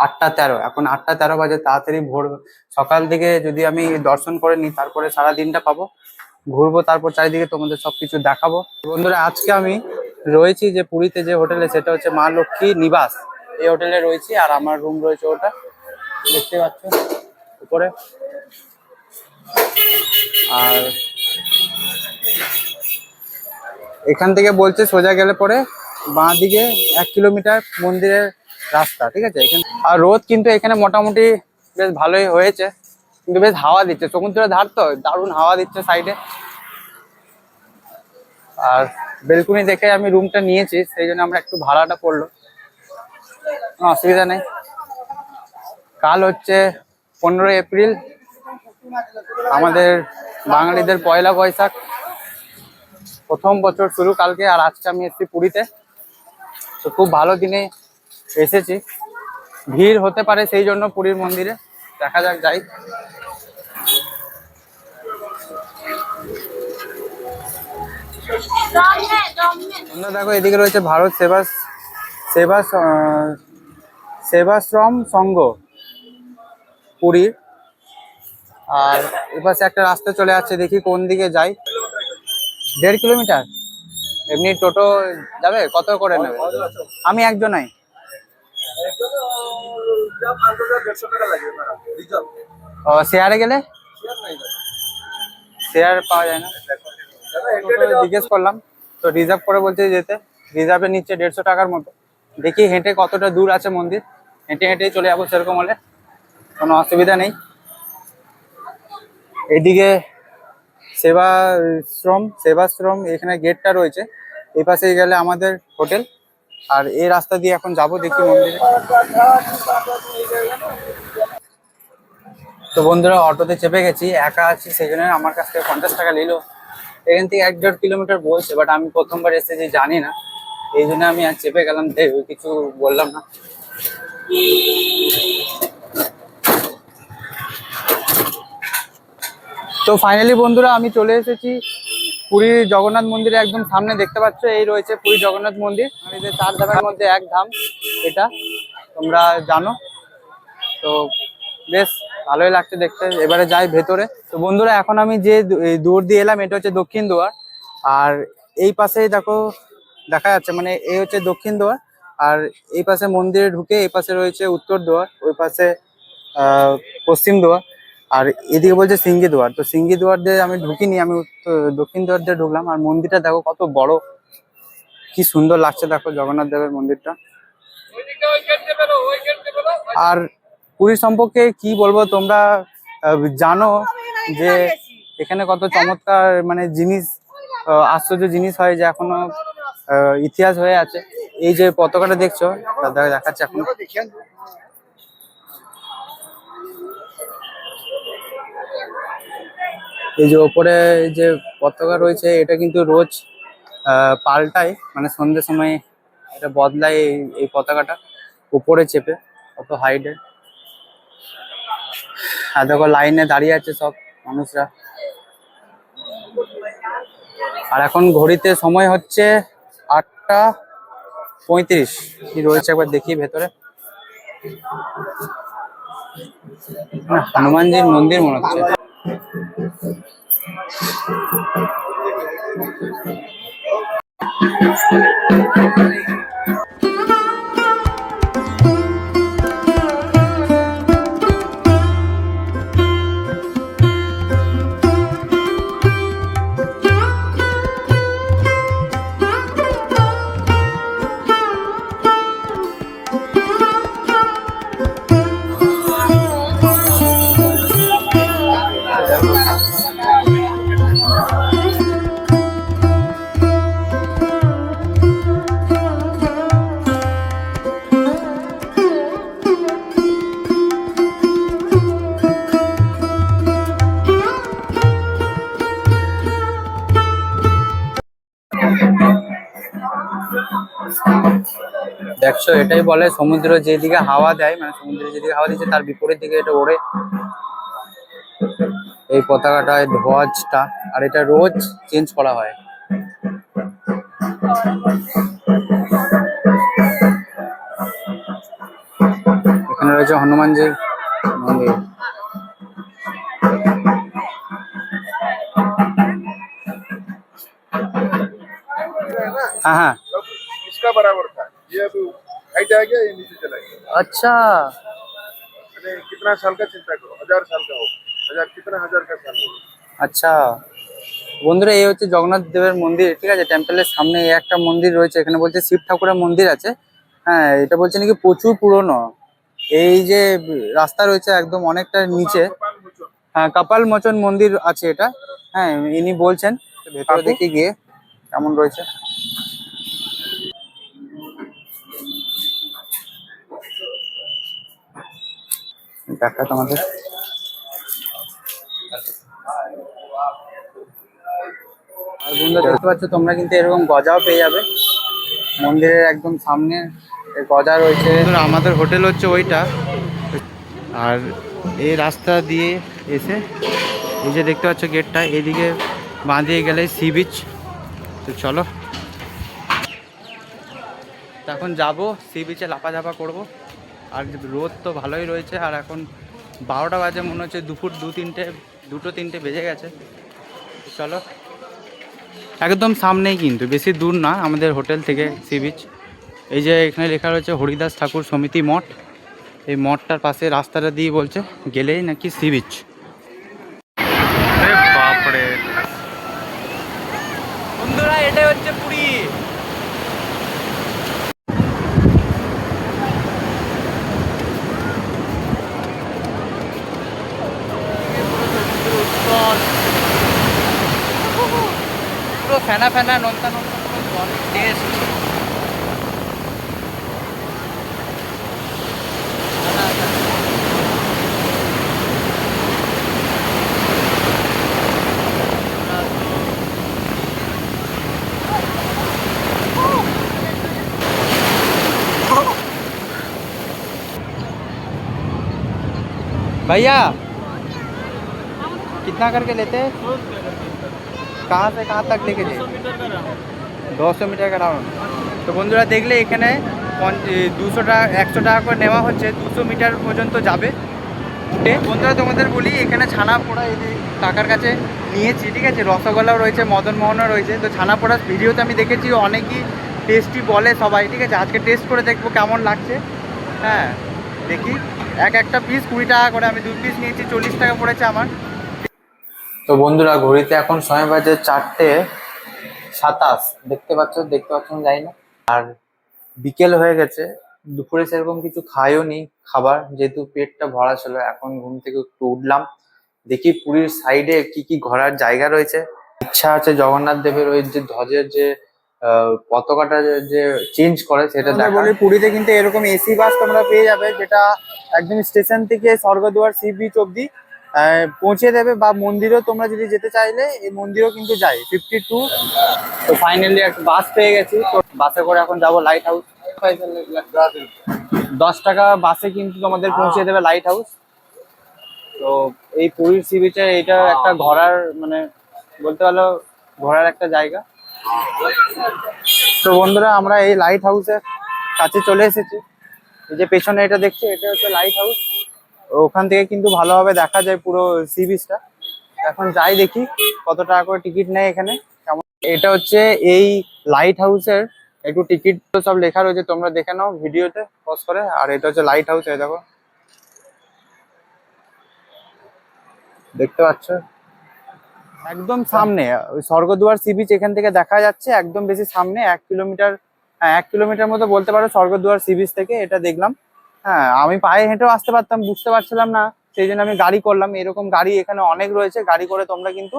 8টা 13। এখন 8টা 13 বাজে, তাড়াতাড়ি ভোর সকাল থেকে যদি আমি দর্শন করে নিই তারপরে সারা দিনটা পাবো, ঘুরবো, তারপর চারিদিকে তোমাদের সবকিছু দেখাবো। বন্ধুরা আজকে আমি রয়েছি যে পুরীতে যে হোটেলে, সেটা হচ্ছে মা লক্ষ্মী নিবাস, এই হোটেলে রয়েছি। আর আমার রুম রয়েছে ওটা দেখতে পাচ্ছ উপরে। আর এখান থেকে বলছে সোজা গেলে পরে বাঁ দিকে 1 কিলোমিটার মন্দিরের রাস্তা। ঠিক আছে, এখানে আর রোদ কিন্তু এখানে মোটামুটি বেশ ভালোই হয়েছে, কিন্তু বেশ হাওয়া দিচ্ছে, সমুদ্রের ধার তো দারুণ হাওয়া দিচ্ছে সাইডে। আর বেলকুনি দেখে আমি রুমটা নিয়েছি, সেই জন্য আমরা একটু ভাড়াটা পড়লো, কোনো অসুবিধা নেই। কাল হচ্ছে 15ই এপ্রিল, আমাদের বাঙালিদের পয়লা বৈশাখ, প্রথম বছর শুরু কালকে। আর আজকে আমি এসেছি পুরীতে, তো খুব ভালো দিনে এসেছি। ভিড় হতে পারে সেই জন্য পুরীর মন্দিরে, দেখা যাক যাই। তোমরা দেখো এদিকে রয়েছে ভারত সেবাশ্রম সংঘ পুরীর। আর এপাশে একটা রাস্তা চলে যাচ্ছে, দেখি কোন দিকে যাই। 1.5 কিলোমিটার এমনি টোটো যাবে, কত করে নেবে? আমি একজনাই। ও শেয়ারে গেলে শেয়ার পাওয়া যায় না, জিজ্ঞেস করলাম তো রিজার্ভ করে বলছে যেতে। রিজার্ভে নিচ্ছে 150 টাকার মতো। দেখি হেঁটে কতটা দূর আছে মন্দির, হেঁটে হেঁটেই চলে যাবো সেরকম হলে, কোনো অসুবিধা নেই। এদিকে সেবাশ্রম এখানে গেটটা রয়েছে। এই পাশে গেলে আমাদের হোটেল। আর এই রাস্তা দিয়ে এখন যাব, দেখি মন্দিরে। তো বন্ধুরা, অটোতে চেপে গেছি, একা আছি, সেই জন্য আমার কাছ থেকে 50 টাকা নিল। এখান থেকে 1-1.5 কিলোমিটার বলছে, বাট আমি প্রথমবার এসেছি, জানি না, এই জন্য আমি আর চেপে গেলাম, কিছু বললাম না। তো ফাইনালি বন্ধুরা, আমি চলে এসেছি পুরীর জগন্নাথ মন্দিরে একদম সামনে। দেখতে পাচ্ছ, এই রয়েছে পুরী জগন্নাথ মন্দির। আর এই যে 4 ধামের মধ্যে এক ধাম, এটা তোমরা জানো। তো বেশ ভালোই লাগছে দেখতে। এবারে যাই ভেতরে। তো বন্ধুরা, এখন আমি যে দুয়ার দিয়ে এলাম, এটা হচ্ছে দক্ষিণ দুয়ার। আর এই পাশেই দেখো, দেখা যাচ্ছে, মানে এই হচ্ছে দক্ষিণ দুয়ার। আর এই পাশে মন্দিরে ঢুকে এই পাশে রয়েছে উত্তর দুয়ার, ওই পাশে পশ্চিম দুয়ার। আর এদিকে বলছে সিঙ্গি দুয়ার। তো সিঙ্গি দুয়ার দিয়ে আমি ঢুকিনি, আমি দক্ষিণ দুয়ার দিয়ে ঢুকলাম। আর মন্দিরটা দেখো কত বড়, কি সুন্দর লাগছে দেখো জগন্নাথ দেবের মন্দিরটা। আর পুরী সম্পর্কে কি বলবো, তোমরা জানো যে এখানে কত চমৎকার মানে জিনিস, আশ্চর্য জিনিস হয়, যে এখনো ইতিহাস হয়ে আছে। এই যে পতাকাটা দেখছো, দেখাচ্ছে এখন। এই যে ওপরে যে পতাকা রয়েছে, এটা কিন্তু রোজ পাল্টায়, মানে সন্ধ্যের সময় এটা বদলায়। এই পতাকাটা উপরে চেপে, কত হাইটে। আর দেখো লাইনে দাঁড়িয়ে আছে সব মানুষরা। আর এখন ঘড়িতে সময় হচ্ছে 8:35। কি রয়েছে একবার দেখি ভেতরে। হনুমানজির মন্দির মনে হচ্ছে। দেখছো, এটাই বলে সমুদ্র যেদিকে হাওয়া দেয়, মানে সমুদ্রে যেদিকে হাওয়া দিচ্ছে তার বিপরীত দিকে এটা ওড়ে, এই পতাকাটা, এই ধ্বজটা। আর এটা রোজ চেঞ্জ করা হয়। এখানে রয়েছে হনুমানজির মন্দির। हाँ हाँ, इसका बराबर था, ये अभी हाइट आ गया, ये नीचे चला गया। अच्छा। अरे कितना साल का चिंता करो, 1000 साल का हो, 1000 कितना 1000 का साल हो। আচ্ছা বন্ধুরা, এই হচ্ছে জগন্নাথ দেবের মন্দির, ঠিক আছে। টেম্পলের সামনে এই একটা মন্দির রয়েছে, এখানে বলছে শিব ঠাকুরের মন্দির আছে। হ্যাঁ, এটা বলছে নাকি প্রচুর পুরনো। এই যে রাস্তা রয়েছে একদম অনেকটা নিচে, হ্যাঁ, কপাল মোচন মন্দির আছে এটা। হ্যাঁ, ইনি বলছেন। ভেতরে দেখি গিয়ে কেমন রয়েছে। দেখা তোমাদের। আর বন্ধুরা, দেখতে পাচ্ছ তোমরা, কিন্তু এরকম গজাও পেয়ে যাবে মন্দিরের একদম সামনে। গজা রয়েছে। আমাদের হোটেল হচ্ছে ওইটা। আর এই রাস্তা দিয়ে এসে এই যে দেখতে পাচ্ছ গেটটা, এদিকে বাঁ দিয়ে গেলে সি বিচ। তো চলো এখন যাবো সি বিচে, লাফাঝাপা করবো। আর রোদ তো ভালোই রয়েছে। আর এখন 12টা বাজে, মনে হচ্ছে দুপুর 2-3টে বেজে গেছে। চলো, একদম সামনেই, কিন্তু বেশি দূর না আমাদের হোটেল থেকে সি বিচ। এই যে এখানে লেখা রয়েছে হরিদাস ঠাকুর সমিতি মঠ। এই মঠটার পাশে রাস্তাটা দিয়ে বলছে গেলেই নাকি সি বিচ। বাপরে বন্ধুরা, এটাই হচ্ছে পুরী। ফেনা ফেনা নোনতা নোনতা জলের টেস্ট। भैया कितना करके लेते हैं? कहाँ से कहाँ तक लेके जाए? 200 মিটার का রাউন্ড। তো বন্ধুরা দেখলে এখানে 200 টাকা 100 টাকা করে নেওয়া হচ্ছে, 200 মিটার পর্যন্ত যাবে। বন্ধুরা তোমাদের বলি এখানে ছানা পোড়া এই যে কাকার কাছে নিয়েছি, ঠিক আছে, রসগোল্লাও রয়েছে, মদন মোহনও রয়েছে। তো ছানা পোড়ার ভিডিওতে আমি দেখেছি অনেকই টেস্টি বলে সবাই, ঠিক আছে। আজকে টেস্ট করে দেখবো কেমন লাগছে। হ্যাঁ দেখি, একটা পিস 20 টাকা করে, আমি 2 পিস নিয়েছি, 40 টাকা পড়েছে আমার। তো বন্ধুরা ঘড়িতে এখন সময় বাজে 4:27, দেখতে পাচ্ছ জানি না। আর বিকেল হয়ে গেছে, দুপুরে সেরকম কিছু খাইও নি খাবার, যেহেতু পেটটা ভরা ছিল। এখন ঘুম থেকে একটু উঠলাম, দেখি পুরীর সাইডে কি কি ঘোরার জায়গা রয়েছে। ইচ্ছা আছে জগন্নাথ দেবের ওই যে ধ্বজের যে পতাকাটা যে চেঞ্জ করে সেটা দেখা। বলি পুরীতে কিন্তু এরকম এসি বাস তোমরা পেয়ে যাবে, যেটা একদম স্টেশন থেকে স্বর্গদুয়ার সি বিচ অব্দি পৌঁছে দেবে, বা মন্দিরেও তোমরা যদি যেতে চাইলে এই মন্দিরেও কিন্তু যায় 52। তো ফাইনালি একটা বাস পেয়ে গেছি, তো বাসে করে এখন যাবো লাইট হাউস। 10 টাকা বাসে কিন্তু তোমাদের পৌঁছে দেবে লাইট হাউস। তো এই পুরীর সি বিচে এটা একটা ঘোরার মানে বলতে পারো ঘোরার একটা জায়গা। তো বন্ধুরা আমরা এই লাইট হাউসের কাছে চলে এসেছি। এই যে পেছনে এটা দেখছি, এটা হচ্ছে লাইট হাউস। ওখান থেকে কিন্তু ভালোভাবে দেখা যায় পুরো সি বিচটা। এখন যাই দেখি কত টাকা করে টিকিট নেয় এখানে কেমন। এটা হচ্ছে এই লাইট হাউসের একটু টিকিট তো সব লেখা রয়েছে, তোমরা দেখে নাও ভিডিওতে পজ করে। আর এটা হচ্ছে লাইট হাউস, এই দেখো দেখতে পাচ্ছ একদম সামনে ওই স্বর্গদুয়ার সি বিচ এখান থেকে দেখা যাচ্ছে, একদম বেশি সামনে 1 কিলোমিটার, হ্যাঁ 1 কিলোমিটার মতো বলতে পারো স্বর্গদুয়ার সি বিচ থেকে। এটা দেখলাম। হ্যাঁ আমি পায়ে হেঁটেও আসতে পারতাম, বুঝতে পারছিলাম না, সেই জন্য আমি গাড়ি করলাম। এরকম গাড়ি এখানে অনেক রয়েছে, গাড়ি করে তোমরা কিন্তু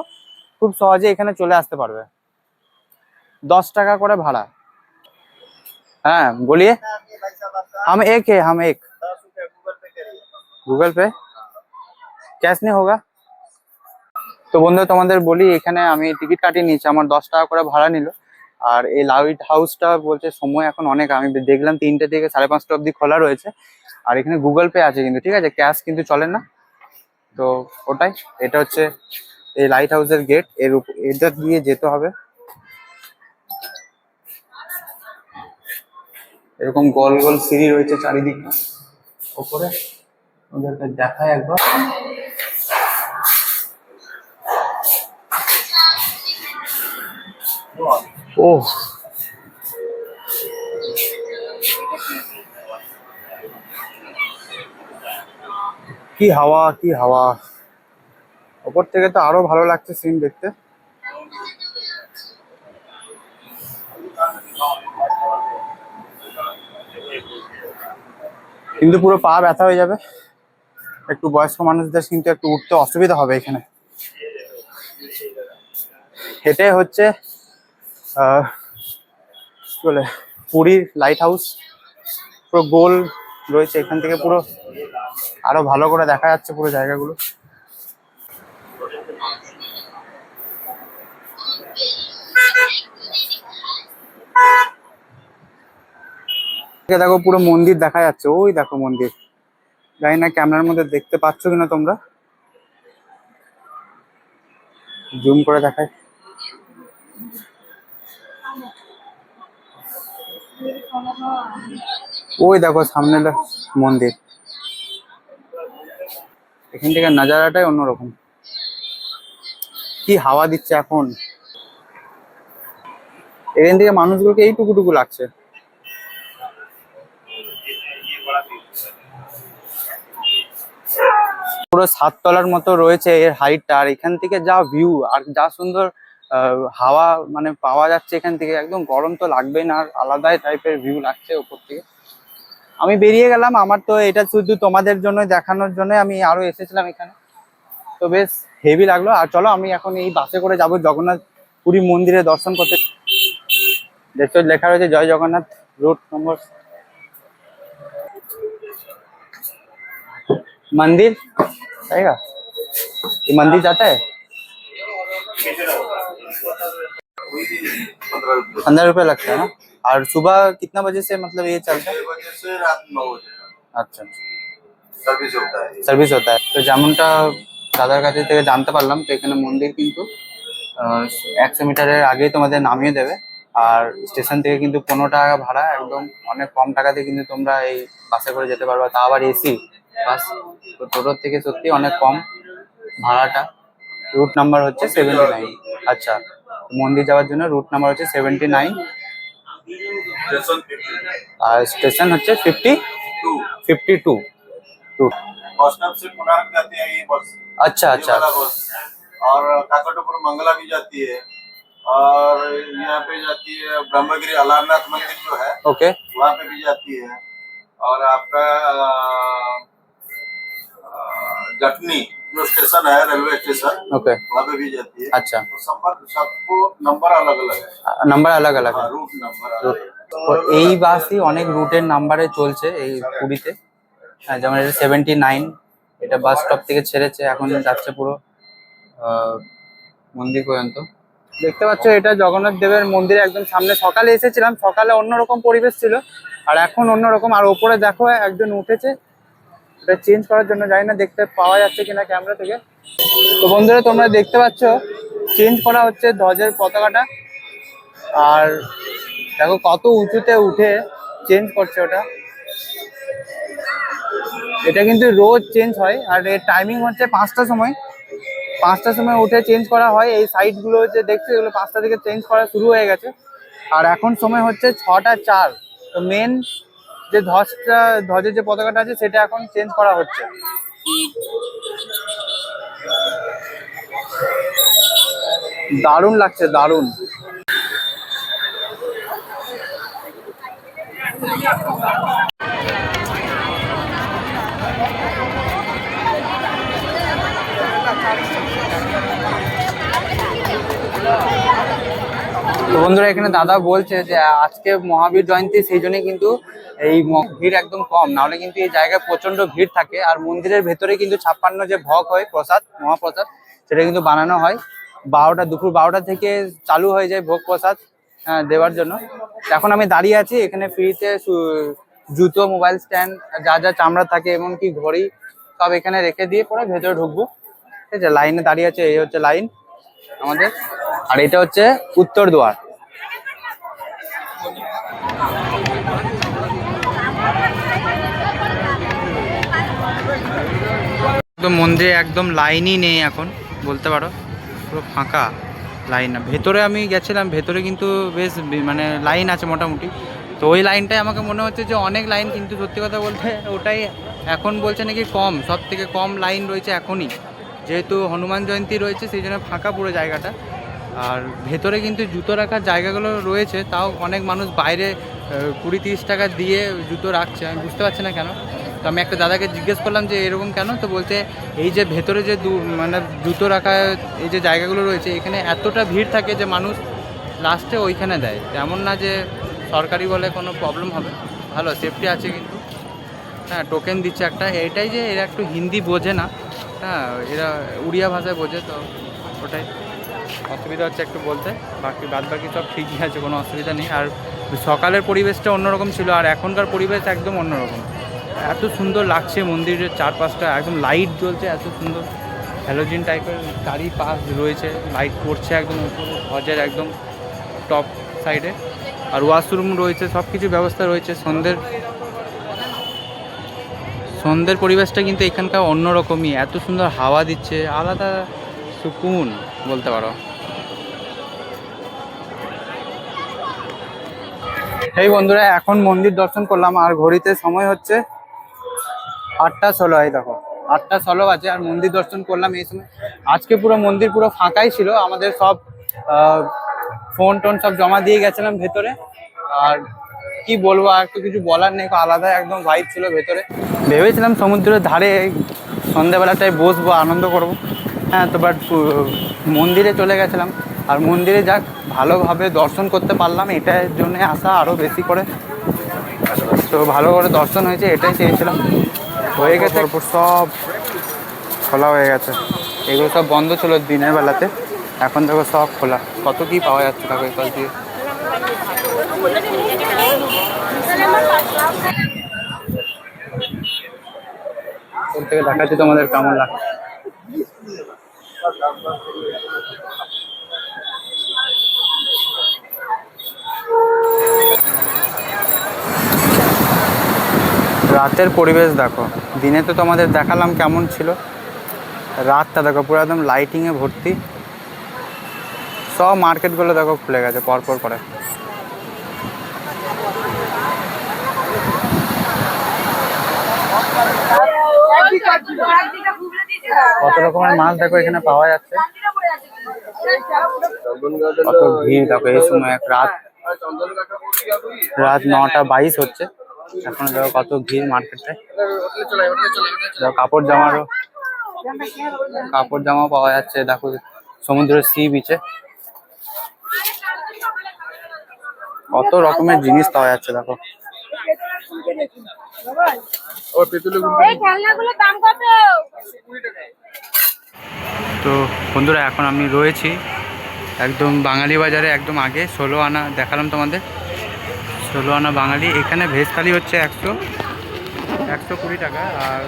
খুব সহজে এখানে চলে আসতে পারবে। 10 টাকা করে ভাড়া। हाँ बोलिए। हम एक गूगल पे कैश नहीं होगा। তো বন্ধু তোমাদের বলি এখানে আমি টিকিট কাটিয়ে নিয়েছি, আমার 10 টাকা করে ভাড়া নিল। আর এই লাইট হাউসটা বলছে সময় এখন অনেক, আমি দেখলাম 3টে থেকে 5:30 অবধি খোলা রয়েছে। আর এখানে গুগল পে আছে কিন্তু, ঠিক আছে, ক্যাশ কিন্তু চলে না। তো ওটাই, এটা হচ্ছে এই লাইট হাউসের গেট, এটা দিয়ে যেতে হবে। এরকম গোল গোল সিঁড়ি রয়েছে চারিদিকে ওপরে, ওদেরকে দেখায় একবার। ও কি হাওয়া, কি হাওয়া! ওপর থেকে তো আরো ভালো লাগছে সিন দেখতে। কিন্তু পুরো পা ব্যথা হয়ে যাবে, একটু বয়স্ক মানুষদের কিন্তু একটু উঠতে অসুবিধা হবে এখানে। এটাই হচ্ছে বলে পুরীর লাইট হাউস, পুরো গোল রয়েছে, এখান থেকে পুরো আরো ভালো করে দেখা যাচ্ছে পুরো জায়গাগুলো। দেখো পুরো মন্দির দেখা যাচ্ছে, ওই দেখো মন্দির, জানি না ক্যামেরার মধ্যে দেখতে পাচ্ছ কিনা তোমরা, জুম করে দেখায়। ওই দেখো সামনে মন্দির, এখান থেকে নাজারাটাই অন্যরকম। কি হাওয়া দিচ্ছে এখন, এখান থেকে মানুষগুলোকে এইটুকুটুকু লাগছে। পুরো 7 তলার মতো রয়েছে এর হাইটটা, আর এখান থেকে যা ভিউ আর যা সুন্দর হাওয়া মানে পাওয়া যাচ্ছে এখান থেকে, একদম গরম তো লাগবেই না, আর আলাদাই টাইপের ভিউ লাগছে উপর থেকে। আমি বেরিয়ে গেলাম, আমার তো এটা শুধু তোমাদের জন্য দেখানোর জন্য আমি আরো এসেছিলাম এখানে। তো বেশ হেভি লাগলো। আর চলো আমি এখন এই বাসে করে যাব জগন্নাথ পুরী মন্দিরে দর্শন করতে। দেখতে লেখা রয়েছে জয় জগন্নাথ, रूट नंबर मंदिर आएगा। ये मंदिर जाता है 15 रुपये लगता है ना। और सुबह कितना बजे से मतलब ये चलता है? 6 बजे से रात 9 बजे अच्छा सर्विस होता है। সার্ভিস হতা है। তো যেমনটা দাদার কাছে থেকে জানতে পারলাম, তো এখানে মন্দির কিন্তু 100 মিটারের আগেই তোমাদের নামিয়ে দেবে। আর স্টেশন থেকে কিন্তু 15 টাকা ভাড়া, একদম অনেক কম টাকাতে কিন্তু তোমরা এই বাসে করে যেতে পারবে। তা আবার এসি বাস, তো টোটোর থেকে সত্যি অনেক কম ভাড়াটা। রুট নাম্বার হচ্ছে 79। আচ্ছা, মন্দির যাওয়ার জন্য রুট নাম্বার হচ্ছে 79 स्टेशन 52 আর স্টেশন হচ্ছে 52 रूट। बस स्टॉप से कोणार्क जाती है ये बस। अच्छा ये अच्छा वाला बस। और काकटपुर मंगला भी जाती है, और यहाँ पे जाती है ब्रह्मगिरी अलारनाथ मंदिर जो है ओके वहाँ पे भी जाती है। और आपका जटनी जो स्टेशन है रेलवे स्टेशन ओके वहाँ पे भी जाती है। अच्छा, तो सबको नंबर अलग अलग है, নাম্বার আলাদা আলাদা। रूट नंबर अलग है। তো এই বাসই অনেক রুটের নাম্বারে চলছে এই পুরীতে। হ্যাঁ, যেমন এটা 79, এটা বাস স্টপ থেকে ছেড়েছে, এখন যাচ্ছে পুরো মন্দির পর্যন্ত। দেখতে পাচ্ছ এটা জগন্নাথ দেবের মন্দিরে একদম সামনে। সকালে এসেছিলাম, সকালে অন্যরকম পরিবেশ ছিল, আর এখন অন্যরকম। আর ওপরে দেখো একজন উঠেছে, এটা চেঞ্জ করার জন্য, জানি না দেখতে পাওয়া যাচ্ছে কিনা ক্যামেরা থেকে। তো বন্ধুরা তোমরা দেখতে পাচ্ছ চেঞ্জ করা হচ্ছে ধ্বজের পতাকাটা। আর দেখো কত উঁচুতে উঠে চেঞ্জ করছে ওটা। এটা কিন্তু রোজ চেঞ্জ হয়, আর এর টাইমিং হচ্ছে 5টার সময়। 5টার সময় উঠে চেঞ্জ করা হয়। এই সাইডগুলো যে দেখছো এগুলো 5টা থেকে চেঞ্জ করা শুরু হয়ে গেছে। আর এখন সময় হচ্ছে 6টা 4। তো মেন যে ধ্বজের যে পতাকাটা আছে সেটা এখন চেঞ্জ করা হচ্ছে। দারুণ লাগছে, দারুণ। তো বন্ধুরা এখানে দাদা বলছে যে আজকে মহাবীর জয়ন্তী, সেই জন্যই কিন্তু এই ভিড় একদম কম, নাহলে কিন্তু এই জায়গায় প্রচন্ড ভিড় থাকে। আর মন্দিরের ভেতরে কিন্তু 56 যে ভোগ হয় প্রসাদ, মহাপ্রসাদ, সেটা কিন্তু বানানো হয় 12টা, দুপুর 12টা থেকে চালু হয়ে যায় ভোগ প্রসাদ দেওয়ার জন্য। এখন আমি দাঁড়িয়ে আছি এখানে, ফ্রিতে জুতো, মোবাইল স্ট্যান্ড, যা যা চামড়া থাকে, এমনকি ঘড়ি সব এখানে রেখে দিয়ে পরে ভেতরে ঢুকবো। ঠিক আছে, লাইনে দাঁড়িয়ে আছে, এই হচ্ছে লাইন আমাদের। আর এটা হচ্ছে উত্তর দুয়ার। তো মন্দিরে একদম লাইনই নেই এখন বলতে পারো, পুরো ফাঁকা লাইন। না ভেতরে আমি গেছিলাম, ভেতরে কিন্তু বেশ মানে লাইন আছে মোটামুটি। তো ওই লাইনটাই আমাকে মনে হচ্ছে যে অনেক লাইন, কিন্তু সত্যি কথা বলতে ওটাই এখন বলছে নাকি কম, সব থেকে কম লাইন রয়েছে এখনই, যেহেতু হনুমান জয়ন্তী রয়েছে সেই জন্য ফাঁকা পুরো জায়গাটা। আর ভেতরে কিন্তু জুতো রাখার জায়গাগুলো রয়েছে, তাও অনেক মানুষ বাইরে 20-30 টাকা দিয়ে জুতো রাখছে। আমি বুঝতে পারছি না কেন। তো আমি একটা দাদাকে জিজ্ঞেস করলাম যে এরকম কেন, তো বলছে এই যে ভেতরে যে মানে জুতো রাখা এই যে জায়গাগুলো রয়েছে, এখানে এতটা ভিড় থাকে যে মানুষ লাস্টে ওইখানে দেয়। তেমন না যে সরকারি বলে কোনো প্রবলেম হবে, ভালো সেফটি আছে কিন্তু। হ্যাঁ, টোকেন দিচ্ছে একটা। এটাই যে এরা একটু হিন্দি বোঝে না, হ্যাঁ এরা উড়িয়া ভাষায় বোঝে, তো ওটাই অসুবিধা হচ্ছে একটু বলতে। বাদ বাকি সব ঠিকই আছে, কোনো অসুবিধা নেই। আর সকালের পরিবেশটা অন্যরকম ছিল, আর এখনকার পরিবেশ একদম অন্যরকম। এত সুন্দর লাগছে মন্দিরের চারপাশটা, একদম লাইট জ্বলছে এত সুন্দর, হ্যালোজিন টাইপের চারিপাশ রয়েছে, লাইট পড়ছে একদম উপরে ধ্বজের একদম টপ সাইডে। আর ওয়াশরুম রয়েছে, সব কিছু ব্যবস্থা রয়েছে। সন্ধ্যের পরিবেশটা কিন্তু এখানকার অন্যরকমই, এত সুন্দর হাওয়া দিচ্ছে, আলাদা সুকুন বলতে পারো। এই বন্ধুরা এখন মন্দির দর্শন করলাম, আর ঘড়িতে সময় হচ্ছে 8টা 16। এই দেখো 8টা 16 আছে, আর মন্দির দর্শন করলাম এই সময়। আজকে পুরো মন্দির পুরো ফাঁকাই ছিল, আমাদের সব ফোন টোন সব জমা দিয়ে গেছিলাম ভেতরে। আর কি বলবো, আর তো কিছু বলার নেই, আলাদা একদম ভাইব ছিল ভেতরে। ভেবেছিলাম সমুদ্রের ধারে সন্ধ্যাবেলাটায় বসবো, আনন্দ করব। হ্যাঁ, তো বাট মন্দিরে চলে গেছিলাম, আর মন্দিরে যাক ভালোভাবে দর্শন করতে পারলাম, এটার জন্য আসা আরও বেশি করে। তো ভালো করে দর্শন হয়েছে, এটাই চেয়েছিলাম। হয়ে গেছে, তারপর সব খোলা হয়ে গেছে। এগুলো সব বন্ধ ছিল দিনের বেলাতে, এখন দেখো সব খোলা। কত কি পাওয়া যাচ্ছে দেখো এই পাশ দিয়ে। ওর থেকে দেখাচ্ছি তোমাদের কেমন লাগে। রাতের পরিবেশ দেখো, দিনে তো তোমাদের দেখালাম কেমন ছিল, রাতটা দেখো পুরো একদম লাইটিংয়ে ভর্তি। সব মার্কেটগুলো দেখো খুলে গেছে পরপর করে। কত রকমের মাছ দেখো এখানে পাওয়া যাচ্ছে। কত ভিড় দেখো এই সময়, রাত 9:22 হচ্ছে, এখন দেখো কত ভিড় মার্কেটে। কাপড় জামাও পাওয়া যাচ্ছে দেখো সমুদ্রের সি বিচে। কত রকমের জিনিস পাওয়া যাচ্ছে দেখো। তো বন্ধুরা এখন আমি রয়েছি একদম বাঙালি বাজারে, একদম আগে 16 আনা দেখালাম তোমাদের। 16 আনা বাঙালি, এখানে ভেজ থালি হচ্ছে 120 টাকা। আর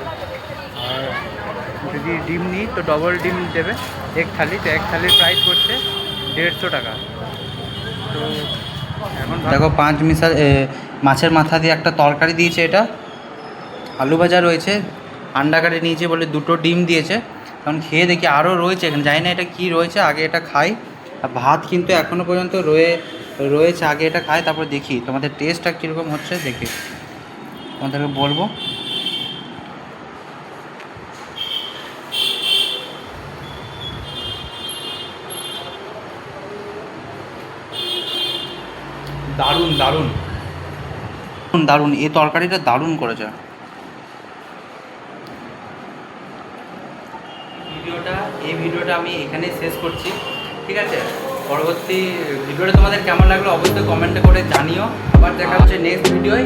যদি ডিম নিই তো ডবল ডিম দেবে এক থালি, তো এক থালির প্রাইস হচ্ছে 150 টাকা। তো এখন দেখো 5 মিশাল মাছের মাথা দিয়ে একটা তরকারি দিয়েছে, এটা আলু ভাজা রয়েছে, আন্ডা কারি নিয়েছে বলে 2টো ডিম দিয়েছে। কারণ খেয়ে দেখি আরও রয়েছে এখানে, জানি না এটা কী রয়েছে, আগে এটা খাই। আর ভাত কিন্তু এখনও পর্যন্ত রয়েছে, আগে এটা খাই তারপর দেখি তোমাদের টেস্টটা কীরকম হচ্ছে, দেখি তোমাদেরকে বলবো। দারুণ দারুণ দারুণ, এই তরকারিটা দারুণ করেছে। এই ভিডিওটা আমি এখানেই শেষ করছি, ঠিক আছে? পরবর্তী ভিডিওটা তোমাদের কেমন লাগলো অবশ্যই কমেন্টে করে জানিও। আবার দেখা হচ্ছে নেক্সট ভিডিওয়।